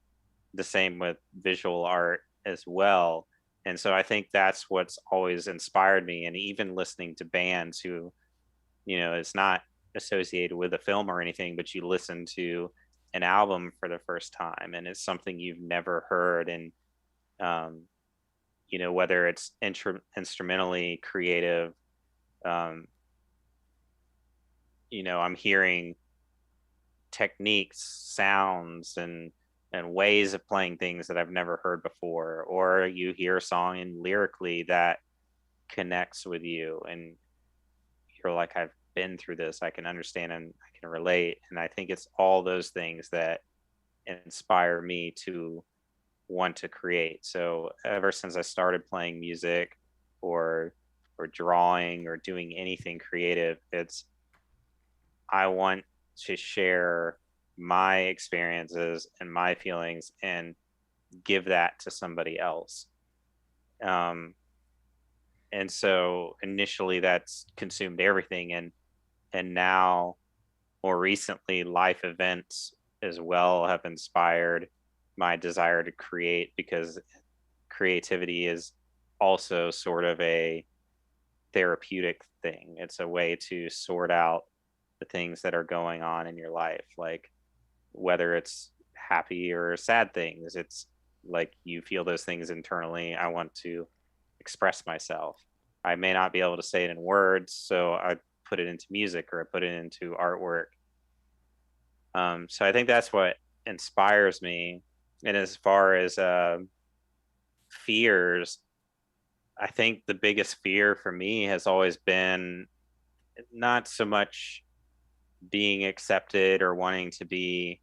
the same with visual art as well. And so I think that's what's always inspired me. And even listening to bands who, it's not associated with a film or anything, but you listen to an album for the first time and it's something you've never heard. And, um, whether it's instrumentally creative, um, I'm hearing techniques, sounds, and and ways of playing things that I've never heard before, or you hear a song and lyrically that connects with you and you're like, I've been through this, I can understand and I can relate. And I think it's all those things that inspire me to want to create. So ever since I started playing music or drawing or doing anything creative, it's I want to share my experiences and my feelings and give that to somebody else. Um, and so initially that's consumed everything, and now more recently life events as well have inspired my desire to create, because creativity is also sort of a therapeutic thing. It's a way to sort out the things that are going on in your life, like whether it's happy or sad things. It's like you feel those things internally. I want to express myself. I may not be able to say it in words, so I put it into music or I put it into artwork. So I think that's what inspires me. And as far as fears, I think the biggest fear for me has always been not so much being accepted or wanting to be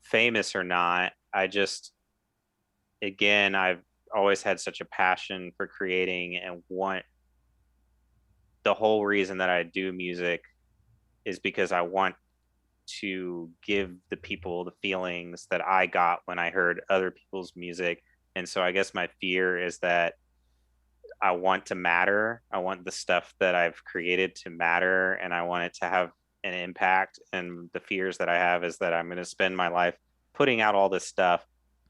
famous or not. I just, again, I've always had such a passion for creating and want the whole reason that I do music is because I want to give the people the feelings that I got when I heard other people's music. And so I guess my fear is that I want to matter. I want the stuff that I've created to matter, and I want it to have an impact. And the fears that I have is that I'm going to spend my life putting out all this stuff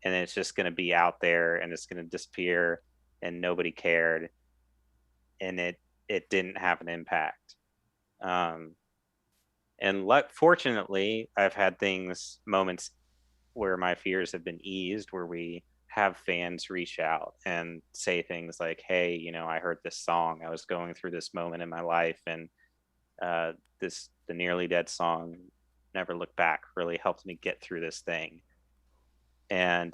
and it's just going to be out there and it's going to disappear and nobody cared and it didn't have an impact. And fortunately, I've had moments where my fears have been eased, where we have fans reach out and say things like, hey, I heard this song, I was going through this moment in my life, and the Nearly Dead song, Never Look Back, really helped me get through this thing. And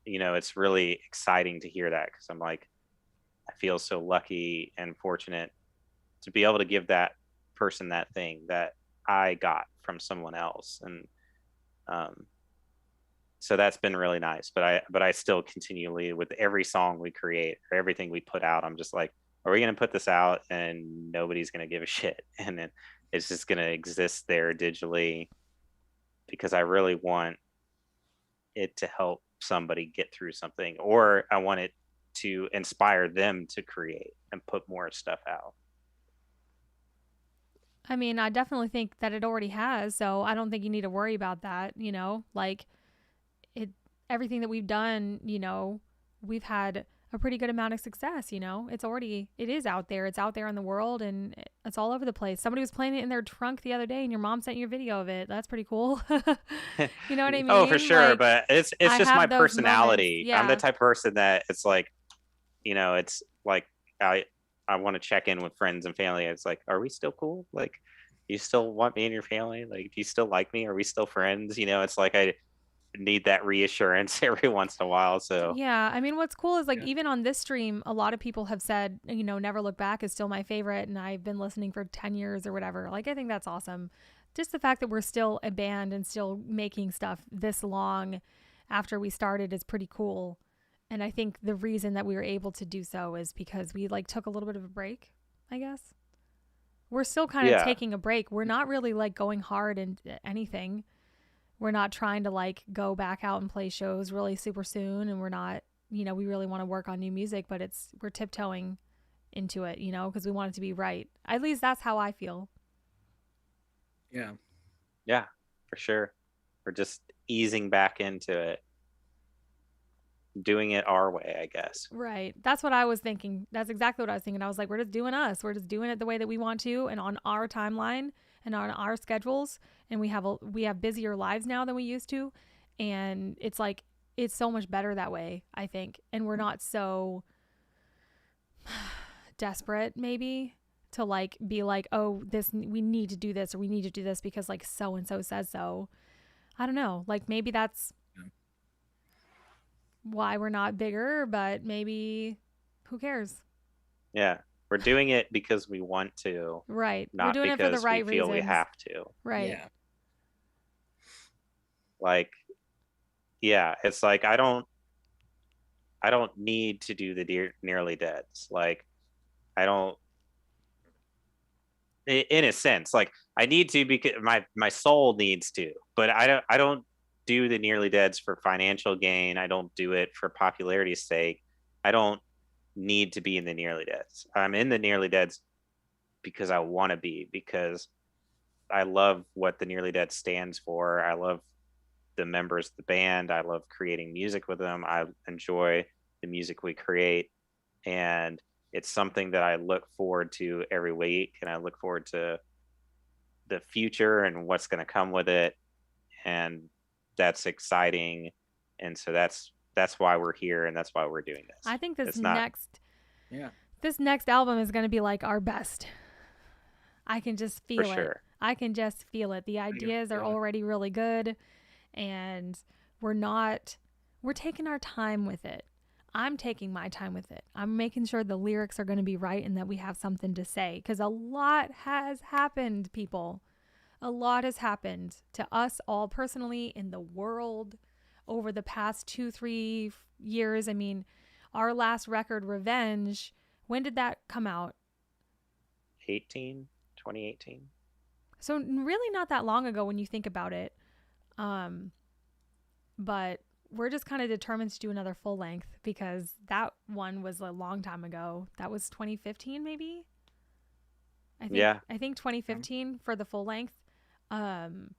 it's really exciting to hear that, because I'm like, I feel so lucky and fortunate to be able to give that person that thing that I got from someone else. And so that's been really nice. But I still continually, with every song we create or everything we put out, I'm just like, are we going to put this out and nobody's going to give a shit, and then it's just going to exist there digitally, because I really want it to help somebody get through something, or I want it to inspire them to create and put more stuff out. I mean, I definitely think that it already has, so I don't think you need to worry about that, like everything that we've done, we've had a pretty good amount of success, it is out there. It's out there in the world, and it's all over the place. Somebody was playing it in their trunk the other day and your mom sent you a video of it. That's pretty cool. You know what I mean? Oh, for sure. Like, but it's I just have my those personality. moments. I'm the Yeah. type of person that it's like, it's like I want to check in with friends and family. It's like, are we still cool? Like, you still want me in your family? Like, do you still like me? Are we still friends? It's like I need that reassurance every once in a while. So Yeah. I mean, what's cool is like, Yeah. even on this stream, a lot of people have said, Never Look Back is still my favorite. And I've been listening for 10 years or whatever. Like, I think that's awesome. Just the fact that we're still a band and still making stuff this long after we started is pretty cool. And I think the reason that we were able to do so is because we like took a little bit of a break, I guess. We're still kind of yeah, taking a break. We're not really like going hard into anything. We're not trying to like go back out and play shows really super soon. And we're not, we really want to work on new music, but we're tiptoeing into it, because we want it to be right. At least that's how I feel. Yeah. yeah, for sure. We're just easing back into it, doing it our way, I guess. Right. That's what I was thinking. That's exactly what I was thinking. I was like, we're just doing us. We're just doing it the way that we want to and on our timeline and on our schedules. And we have busier lives now than we used to. And it's like, it's so much better that way, I think. And we're not so desperate maybe to like be like, oh, we need to do this or we need to do this because like so and so says so. I don't know. Like maybe that's why we're not bigger, but maybe who cares? Yeah. We're doing it because we want to, Right. We're not doing it for the because we right feel we reasons. have to. Right. Yeah. Like, yeah, it's like I don't need to do the Nearly Deads. Like, I don't, in a sense, like I need to because my soul needs to, but I don't do the Nearly Deads for financial gain. I don't do it for popularity's sake. I don't need to be in the Nearly Deads. I'm in the Nearly Deads because I want to be, because I love what the Nearly Dead stands for. I love the members of the band. I love creating music with them. I enjoy the music we create, and it's something that I look forward to every week, and I look forward to the future and what's going to come with it, and that's exciting. And so that's why we're here, and that's why we're doing this. I think this Yeah. this next album is going to be like our best. I can just feel For it. sure. I can just feel it. The ideas are already really good, and we're taking our time with it. I'm taking my time with it. I'm making sure the lyrics are going to be right and that we have something to say, because a lot has happened, people. A lot has happened to us all personally, in the world, over the past 2-3 years. I mean, our last record, Revenge, when did that come out? 2018. So really not that long ago when you think about it. But we're just kind of determined to do another full length, because that one was a long time ago. That was 2015, maybe. I think 2015 for the full length. And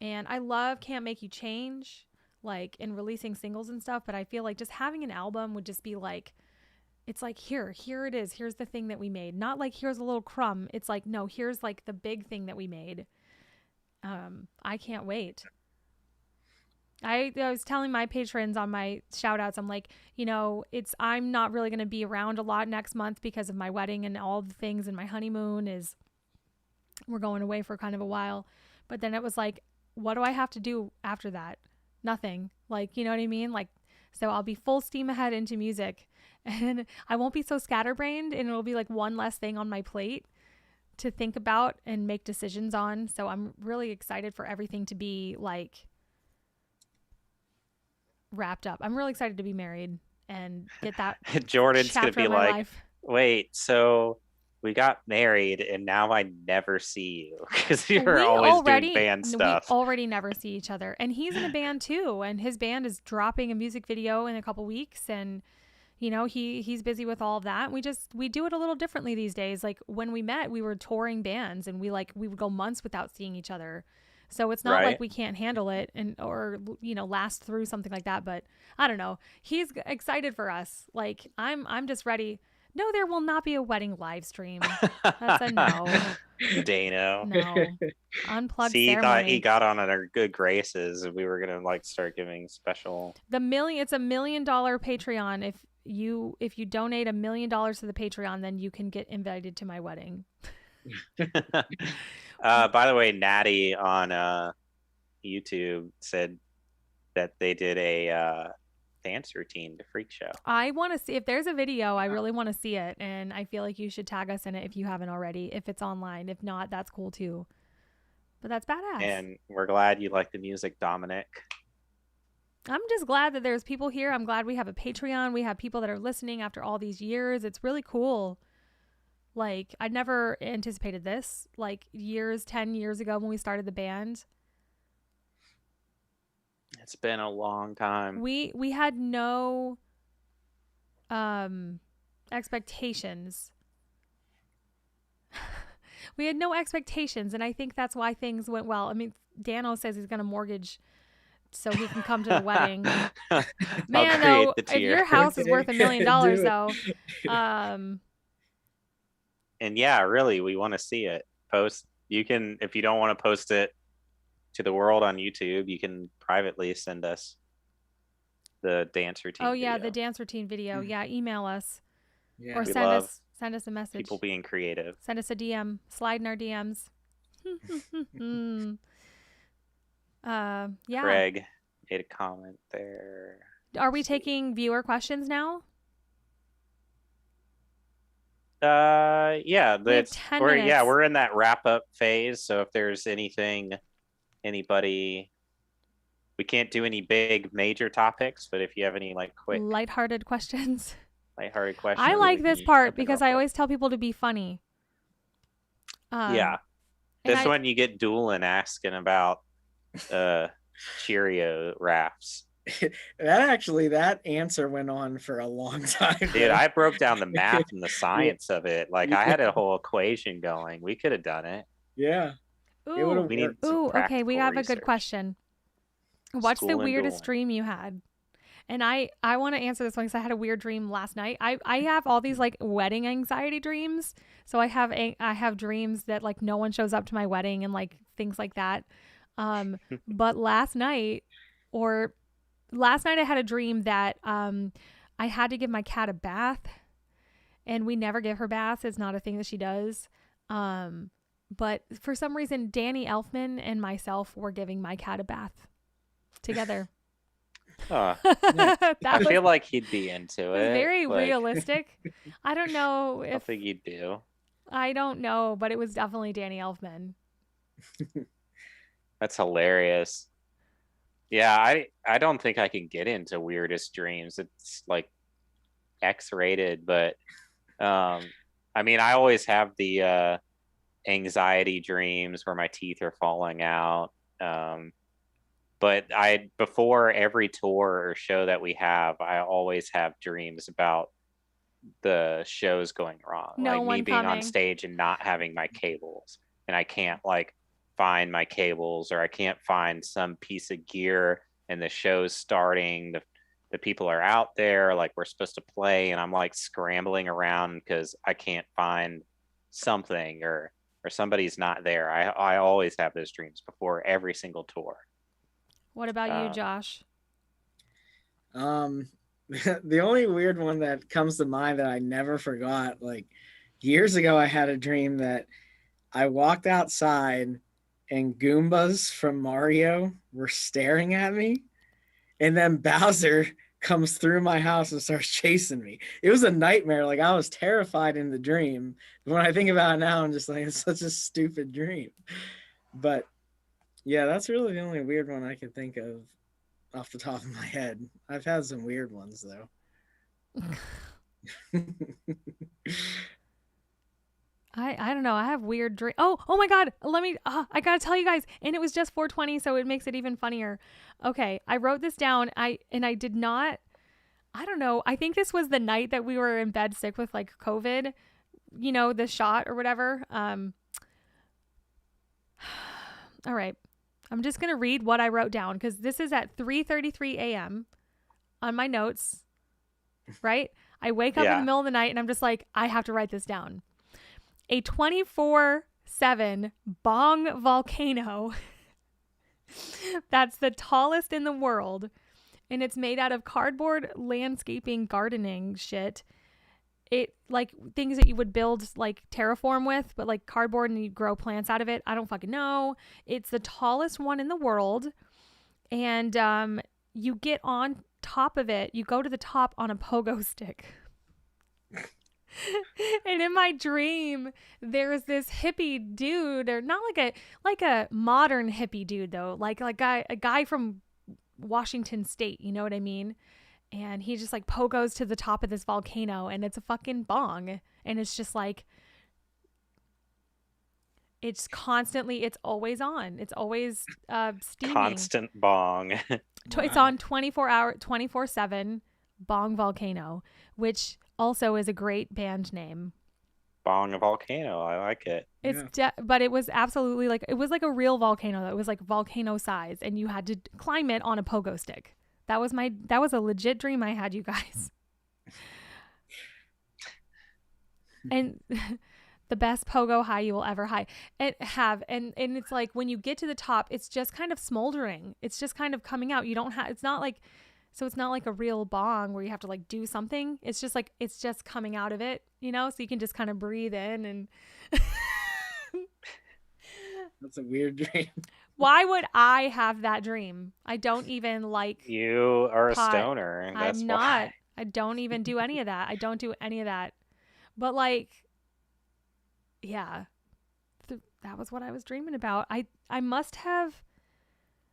I love Can't Make You Change, like, in releasing singles and stuff. But I feel like just having an album would just be like, it's like, here it is. Here's the thing that we made. Not like, here's a little crumb. It's like, no, here's like the big thing that we made. I can't wait. I was telling my patrons on my shout outs, I'm like, I'm not really going to be around a lot next month because of my wedding and all the things, and my honeymoon we're going away for kind of a while. But then it was like, what do I have to do after that? Nothing. Like, you know what I mean? Like, so I'll be full steam ahead into music, and I won't be so scatterbrained, and it'll be like one less thing on my plate to think about and make decisions on. So I'm really excited for everything to be like wrapped up. I'm really excited to be married and get that Jordan's gonna chapter be of my like, life. wait, so we got married and now I never see you because you're We always doing band stuff. We already never see each other. And he's in a band too, and his band is dropping a music video in a couple weeks, and he's busy with all of that. We do it a little differently these days. Like, when we met, we were touring bands, and we would go months without seeing each other. So it's not like we can't handle it or last through something like that. But I don't know. He's excited for us. Like, I'm just ready. No, there will not be a wedding live stream. That's a no. Dano. No. Unplugged See, he ceremony. thought he got on our good graces, and we were gonna like start giving special. It's $1 million Patreon. If you donate $1 million to the Patreon, then you can get invited to my wedding. By the way, Natty on YouTube said that they did a dance routine to Freak Show. I want to see, if there's a video, I really want to see it, and I feel like you should tag us in it if you haven't already, if it's online. If not, that's cool too. But that's badass. And we're glad you like the music, Dominic. I'm just glad that there's people here. I'm glad we have a Patreon. We have people that are listening after all these years. It's really cool. Like, I never anticipated this, like 10 years ago when we started the band. It's been a long time. We had no expectations. We had no expectations, and I think that's why things went well. I mean, Dano says he's going to mortgage so he can come to the wedding. Man, though, if your house is worth $1 million, though, and yeah, really, we want to see it. You can, if you don't want to post it to the world on YouTube, you can privately send us the dance routine. Oh yeah, the dance routine video. Yeah, email us. Yeah. Or send us a message. People being creative. Send us a DM. Slide in our DMs. Yeah. Greg made a comment there. Are we taking viewer questions now? Yeah, We have 10 minutes. we're in that wrap up phase. So if there's anybody, we can't do any big major topics, but if you have any like quick lighthearted questions. lighthearted questions, I like this part jump in because real I quick. always tell people to be funny. Yeah, and this one you get Doolin asking about Cheerio wraps. That answer went on for a long time. Dude, I broke down the math and the science of it. Like I had a whole equation going. We could have done it. Yeah. It Ooh, We need some okay. We practical have a good research. question. What's the School and weirdest Doolin. dream you had? And I want to answer this one because I had a weird dream last night. I have all these like wedding anxiety dreams. So I have dreams that like no one shows up to my wedding and like things like that. But last night I had a dream that I had to give my cat a bath, and we never give her baths. It's not a thing that she does. But for some reason, Danny Elfman and myself were giving my cat a bath together. Huh. I I feel like he'd be into it. very like, realistic. I don't know I if think you'd do. I don't know, but it was definitely Danny Elfman. That's hilarious. Yeah, I don't think I can get into weirdest dreams. It's like X-rated, but I mean, I always have the anxiety dreams where my teeth are falling out. But before every tour or show that we have, I always have dreams about the shows going wrong. No like one me being on coming. stage and not having my cables, and I can't like find my cables, or I can't find some piece of gear, and the show's starting. The people are out there, like we're supposed to play, and I'm like scrambling around because I can't find something, or somebody's not there. I always have those dreams before every single tour. What about you, Josh? The only weird one that comes to mind that I never forgot, like years ago, I had a dream that I walked outside and Goombas from Mario were staring at me, and then Bowser comes through my house and starts chasing me. It was a nightmare. Like I was terrified in the dream. But when I think about it now, I'm just like, it's such a stupid dream. But yeah, that's really the only weird one I can think of off the top of my head. I've had some weird ones though. I don't know. I have weird dreams. Oh my God. I got to tell you guys. And it was just 4:20, so it makes it even funnier. Okay. I wrote this down. I did not, I don't know. I think this was the night that we were in bed sick with like COVID, you know, the shot or whatever. All right. I'm just going to read what I wrote down because this is at 3:33 a.m. on my notes, right? I wake up in the middle of the night and I'm just like, I have to write this down. A 24/7 bong volcano that's the tallest in the world, and it's made out of cardboard landscaping gardening shit. It like things that you would build like terraform with, but like cardboard, and you grow plants out of it. I don't fucking know. It's the tallest one in the world, and you get on top of it. You go to the top on a pogo stick. And in my dream, there's this hippie dude, or not like a modern hippie dude though, like a guy from Washington State. You know what I mean? And he just like pogos to the top of this volcano, and it's a fucking bong, and it's just like it's always on. It's always steaming. Constant bong. It's on 24/7 bong volcano, which also is a great band name. Bong a volcano. I like it. But it was absolutely like, it was like a real volcano. It was like volcano size, and you had to climb it on a pogo stick. That was a legit dream I had, you guys. And the best pogo high you will ever have. And it's like when you get to the top, it's just kind of smoldering. It's just kind of coming out. It's not like a real bong where you have to like do something. It's just like, it's just coming out of it, you know, so you can just kind of breathe in and That's a weird dream. Why would I have that dream? I don't even like You are a pot. stoner, and that's I'm why. not. I don't even do any of that. I don't do any of that. But like, yeah, that was what I was dreaming about. I must have.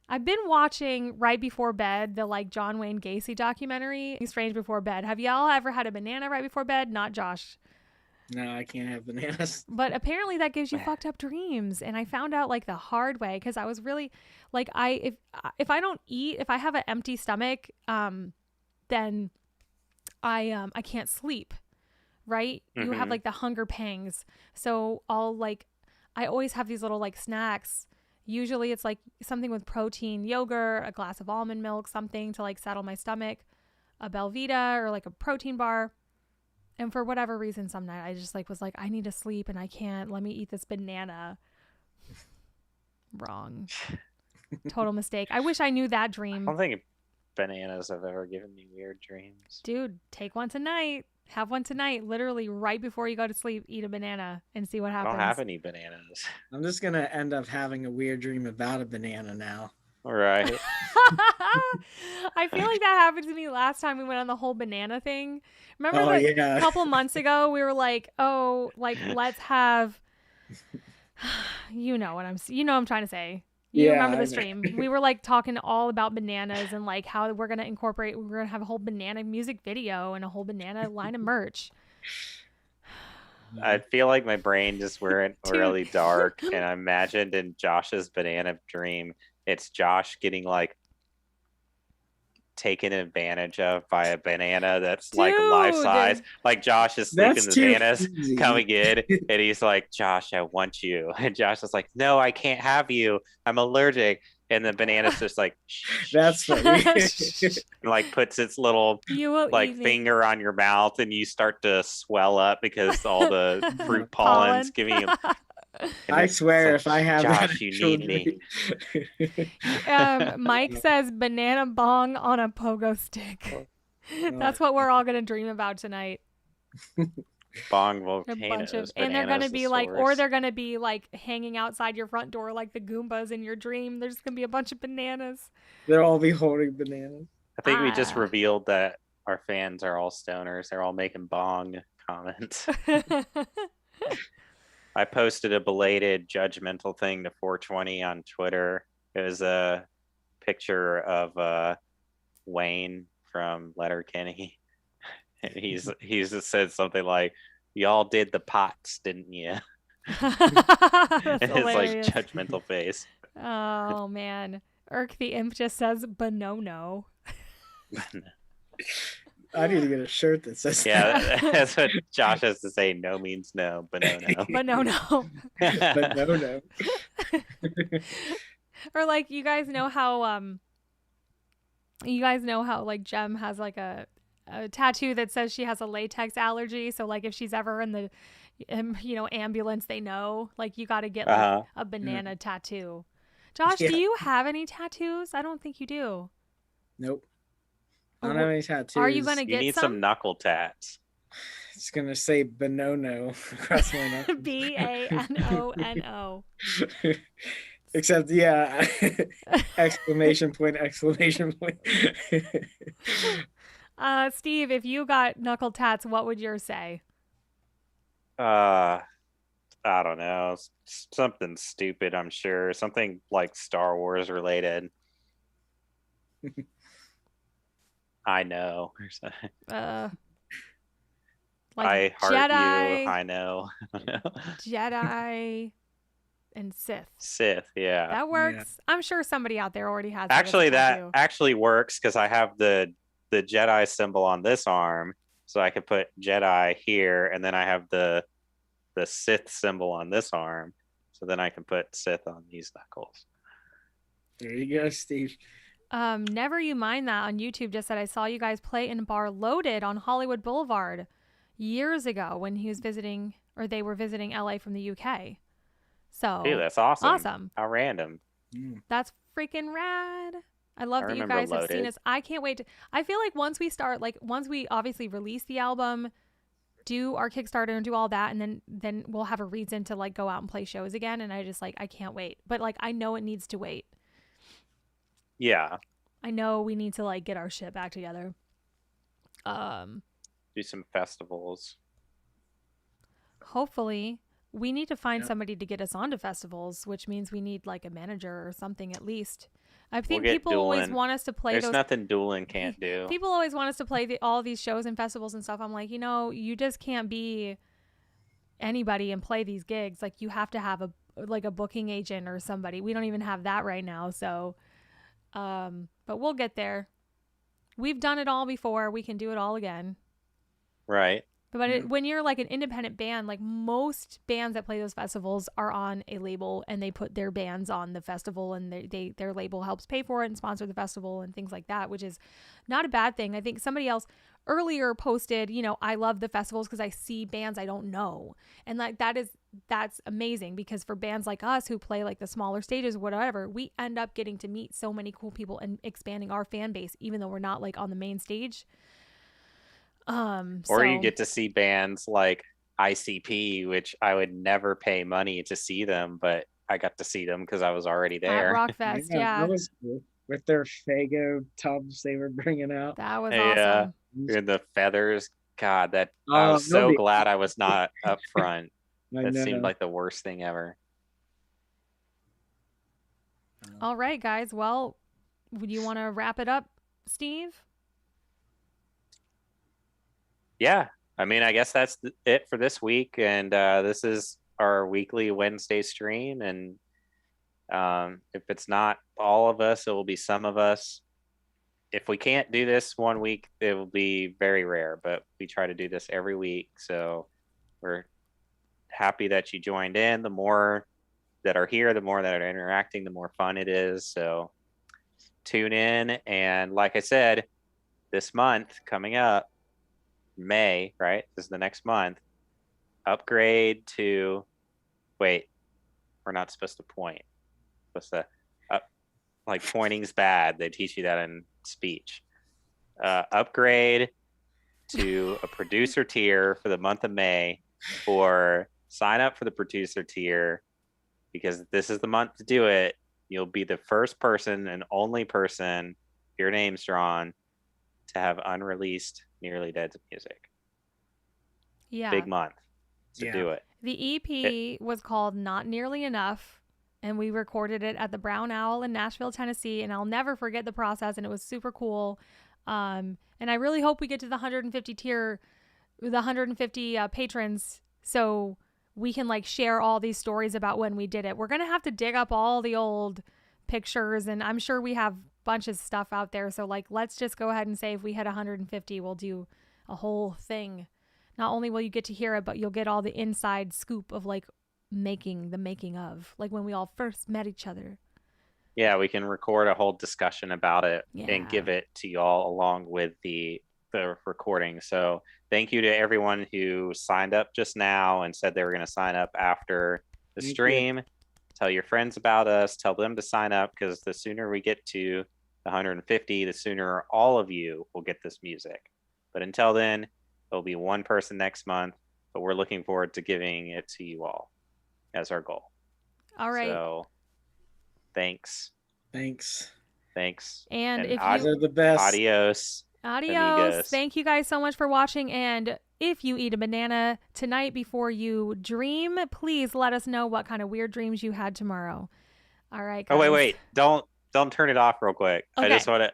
I've been watching right before bed the like John Wayne Gacy documentary, Strange Before Bed. Have y'all ever had a banana right before bed? Not Josh. No, I can't have bananas. But apparently that gives you fucked up dreams, and I found out like the hard way because I was really like if I don't eat, if I have an empty stomach, then I can't sleep, right? You have like the hunger pangs. So I always have these little like snacks. Usually it's like something with protein, yogurt, a glass of almond milk, something to like settle my stomach, a Belvita or like a protein bar. And for whatever reason, some night I just like was like, I need to sleep and I can't. Let me eat this banana. Wrong. Total mistake. I wish I knew that I dream. don't think bananas have ever given me weird dreams. Dude, take one tonight. Have one tonight. Literally right before you go to sleep, eat a banana and see what I happens. don't have any bananas. I'm just gonna end up having a weird dream about a banana now. All right. I feel like that happened to me last time we went on the whole banana thing. Remember yeah. a couple months ago we were like, oh, like let's have you know I'm trying to say. You remember the stream. We were like talking all about bananas and like how we're going to have a whole banana music video and a whole banana line of merch. I feel like my brain just went really dark, and I imagined in Josh's banana dream, it's Josh getting like taken advantage of by a banana that's like life size. Like Josh is sleeping, the bananas coming in, and he's like, Josh, I want you. And Josh is like, no, I can't have you. I'm allergic. And the banana's just like, that's funny. Like puts its little like finger on your mouth, and you start to swell up because all the fruit pollen's giving you. I swear, like, if I have Josh, you need me. Mike says banana bong on a pogo stick. That's what we're all gonna dream about tonight. Bong volcanoes. And they're gonna be like, or they're gonna be like hanging outside your front door like the Goombas in your dream. There's gonna be a bunch of bananas. They'll all be holding bananas. I think we just revealed that our fans are all stoners. They're all making bong comments. I posted a belated judgmental thing to 420 on Twitter. It was a picture of Wayne from Letterkenny. And he's just said something like, y'all did the pots, didn't you? And his like judgmental face. Oh man. Irk the Imp just says Bonono. I need to get a shirt that says that. That's what Josh has to say. No means no, Bonono. Bonono. Bonono. Or like you guys know how like Jem has like a tattoo that says she has a latex allergy. So like if she's ever in the ambulance, they know like you got to get like a banana tattoo. Josh, do you have any tattoos? I don't think you do. Nope. I don't have any tattoos. Are you gonna get You need some knuckle tats. It's gonna say Bonono across my knuckle. Banono. Except, yeah, exclamation point. Steve, if you got knuckle tats, what would yours say? I don't know. Something stupid, I'm sure. Something like Star Wars related. I know. Like I heart Jedi, you. I know. Jedi and Sith. Sith, yeah. That works. Yeah. I'm sure somebody out there already has. Actually, that actually works because I have the Jedi symbol on this arm, so I could put Jedi here, and then I have the Sith symbol on this arm, so then I can put Sith on these knuckles. There you go, Steve. Never You Mind That on YouTube just said, I saw you guys play in bar Loaded on Hollywood Boulevard years ago when he was visiting, or they were visiting LA from the UK. So, dude, that's awesome. Awesome. How random. That's freaking rad. I love that you guys have seen us. I can't wait to, I feel like once we obviously release the album, do our Kickstarter and do all that, and then we'll have a reason to like go out and play shows again. And I just like, I can't wait. But like, I know it needs to wait. Yeah. I know we need to like get our shit back together. Do some festivals. Hopefully. We need to find somebody to get us onto festivals, which means we need like a manager or something at least. I think people always want us to play There's nothing Doolin can't do. People always want us to play all these shows and festivals and stuff. I'm like, you know, you just can't be anybody and play these gigs. Like, you have to have a booking agent or somebody. We don't even have that right now. So, but we'll get there. We've done it all before. We can do it all again. Right. But when you're like an independent band, like most bands that play those festivals are on a label and they put their bands on the festival, and their label helps pay for it and sponsor the festival and things like that, which is not a bad thing. I think somebody else earlier posted, you know, I love the festivals because I see bands I don't know. And like that's amazing, because for bands like us who play like the smaller stages, whatever, we end up getting to meet so many cool people and expanding our fan base, even though we're not like on the main stage. Or you get to see bands like ICP, which I would never pay money to see them, but I got to see them because I was already there. At Rockfest, yeah. That was cool. With their Fago tubs they were bringing out. That was awesome. And the feathers. God, I was so glad I was not up front. That seemed like the worst thing ever. All right, guys. Well, would you want to wrap it up, Steve? Yeah, I mean, I guess that's it for this week, and this is our weekly Wednesday stream, and if it's not all of us, it will be some of us. If we can't do this one week, it will be very rare, but we try to do this every week, so we're happy that you joined in. The more that are here, the more that are interacting, the more fun it is, so tune in. And like I said, this month coming up, May, right? This is the next month. Upgrade to, wait, we're not supposed to point. We're supposed to, like pointing's bad. They teach you that in speech. Upgrade to a producer tier for the month of May, or sign up for the producer tier, because this is the month to do it. You'll be the first person and only person, your name's drawn, to have unreleased Nearly Dead's music. Yeah. Big month to do it. The EP was called Not Nearly Enough, and we recorded it at the Brown Owl in Nashville, Tennessee, and I'll never forget the process, and it was super cool. And I really hope we get to the 150 tier, the 150 patrons, so we can like share all these stories about when we did it. We're going to have to dig up all the old pictures, and I'm sure we have bunch of stuff out there, so like let's just go ahead and say if we hit 150, we'll do a whole thing. Not only will you get to hear it, but you'll get all the inside scoop of like making of, like when we all first met each other. Yeah, we can record a whole discussion about it and give it to y'all along with the recording. So thank you to everyone who signed up just now and said they were going to sign up after the stream. Tell your friends about us, tell them to sign up, because the sooner we get to 150, the sooner all of you will get this music. But until then, there'll be one person next month, but we're looking forward to giving it to you all as our goal. All right. So thanks. And if you're the best. Adios. Amigos. Thank you guys so much for watching. And if you eat a banana tonight before you dream, please let us know what kind of weird dreams you had tomorrow. All right, guys. Oh, wait. Don't turn it off real quick. Okay. I just want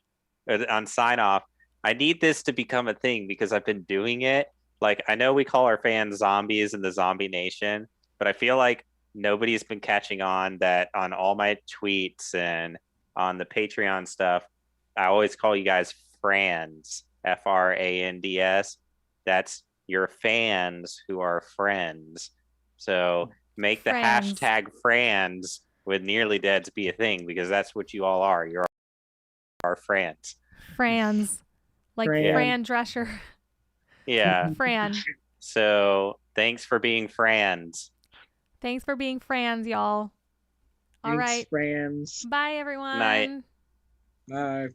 to, on sign off, I need this to become a thing because I've been doing it. Like, I know we call our fans zombies in the Zombie Nation, but I feel like nobody's been catching on that on all my tweets and on the Patreon stuff. I always call you guys friends, F-R-A-N-D-S. That's your fans who are friends. So make the hashtag friends with Nearly Deads be a thing, because that's what you all are. You're our friends. Like Fran Drescher. Yeah. Fran. So thanks for being friends. Thanks for being friends, y'all. All right. Friends. Bye, everyone. Night. Bye.